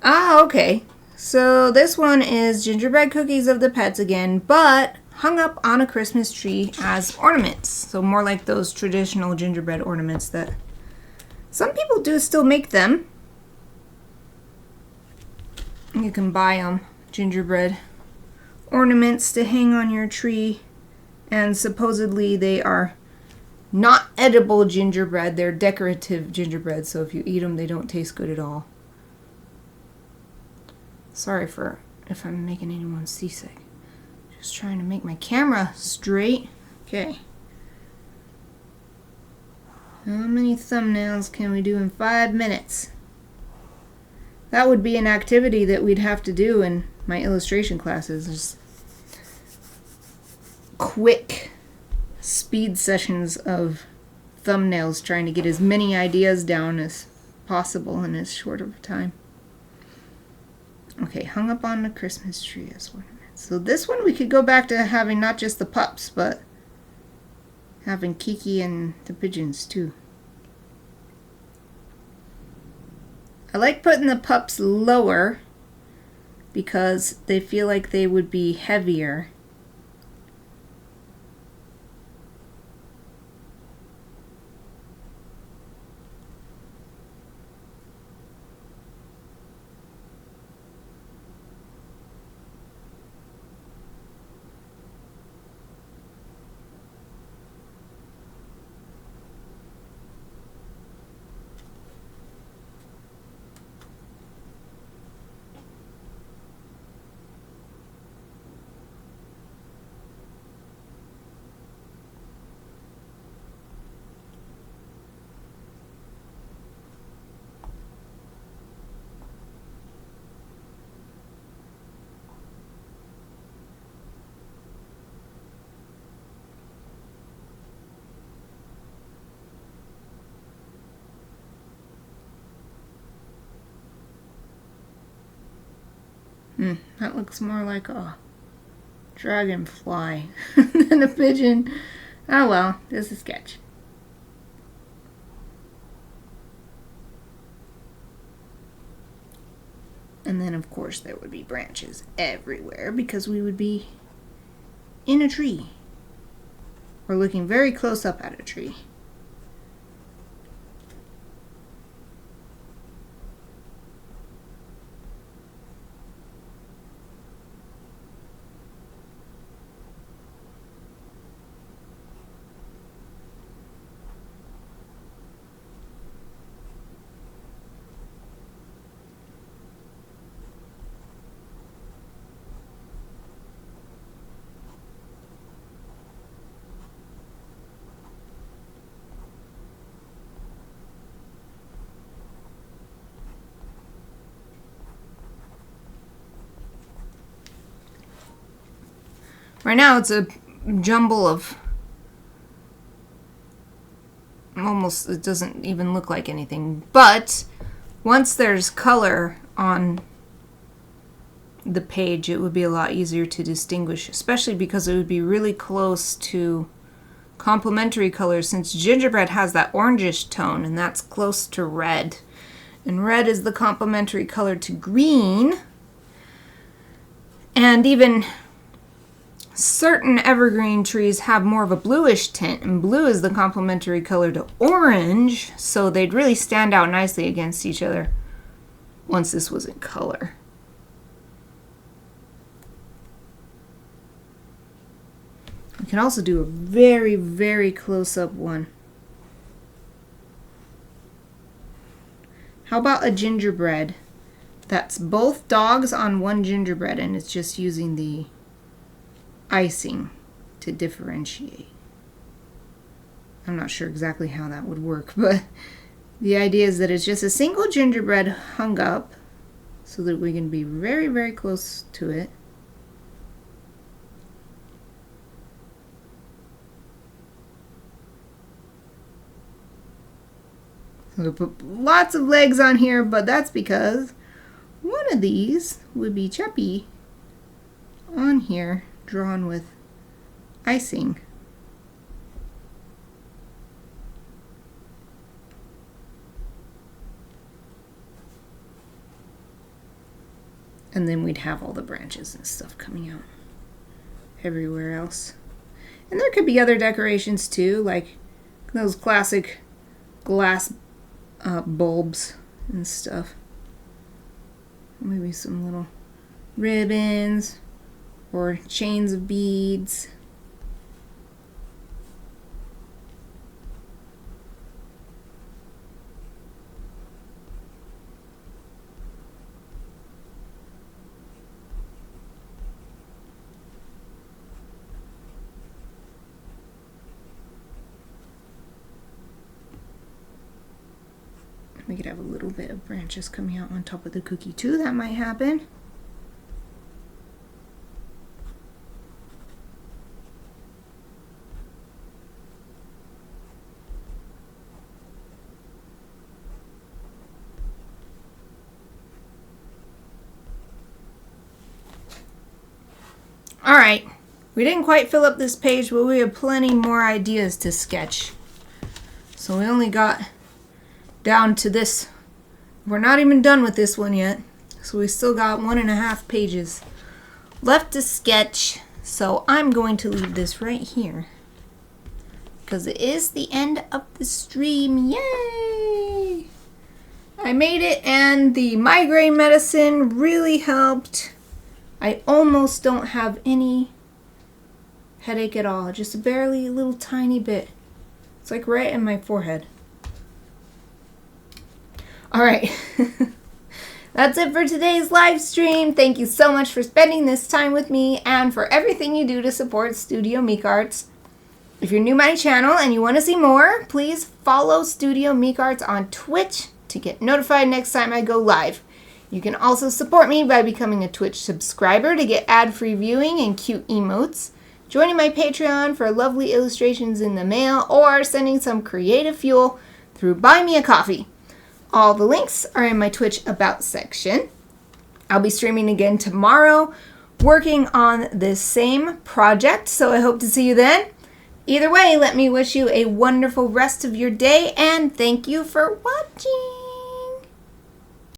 Okay. So this one is gingerbread cookies of the pets again, but hung up on a Christmas tree as ornaments. So more like those traditional gingerbread ornaments that some people do still make them. You can buy them, gingerbread ornaments to hang on your tree. And supposedly they are not edible gingerbread. They're decorative gingerbread, so if you eat them, they don't taste good at all. Sorry for if I'm making anyone seasick. Just trying to make my camera straight. Okay. How many thumbnails can we do in 5 minutes? That would be an activity that we'd have to do in my illustration classes. Just quick speed sessions of thumbnails, trying to get as many ideas down as possible in as short of a time. Okay, hung up on the Christmas tree as ornaments. So this one we could go back to having not just the pups, but having Kiki and the pigeons too. I like putting the pups lower because they feel like they would be heavier. That looks more like a dragonfly than a pigeon. Oh well, just a sketch. And then of course there would be branches everywhere because we would be in a tree. We're looking very close up at a tree. Right now it's a jumble of almost, it doesn't even look like anything. But once there's color on the page, it would be a lot easier to distinguish, especially because it would be really close to complementary colors, since gingerbread has that orangish tone, and that's close to red. And red is the complementary color to green. And even certain evergreen trees have more of a bluish tint, and blue is the complementary color to orange, so they'd really stand out nicely against each other once this was in color. can also do a very, very close-up one. How about a gingerbread? That's both dogs on one gingerbread, and it's just using the icing to differentiate. I'm not sure exactly how that would work, but the idea is that it's just a single gingerbread hung up so that we can be very, very close to it. I'm going to put lots of legs on here, but that's because one of these would be Cheppy on here, drawn with icing. And then we'd have all the branches and stuff coming out everywhere else. And there could be other decorations too, like those classic glass bulbs and stuff. Maybe some little ribbons or chains of beads. We could have a little bit of branches coming out on top of the cookie too. That might happen. All right, we didn't quite fill up this page, but we have plenty more ideas to sketch. So we only got down to this. We're not even done with this one yet, so we still got 1.5 pages left to sketch. So I'm going to leave this right here because it is the end of the stream. Yay! I made it, and the migraine medicine really helped. I almost don't have any headache at all, just a barely little tiny bit. It's like right in my forehead. All right, that's it for today's live stream. Thank you so much for spending this time with me and for everything you do to support Studio Mikarts. If you're new to my channel and you want to see more, please follow Studio Mikarts on Twitch to get notified next time I go live. You can also support me by becoming a Twitch subscriber to get ad-free viewing and cute emotes, joining my Patreon for lovely illustrations in the mail, or sending some creative fuel through Buy Me a Coffee. All the links are in my Twitch About section. I'll be streaming again tomorrow, working on this same project, so I hope to see you then. Either way, let me wish you a wonderful rest of your day, and thank you for watching.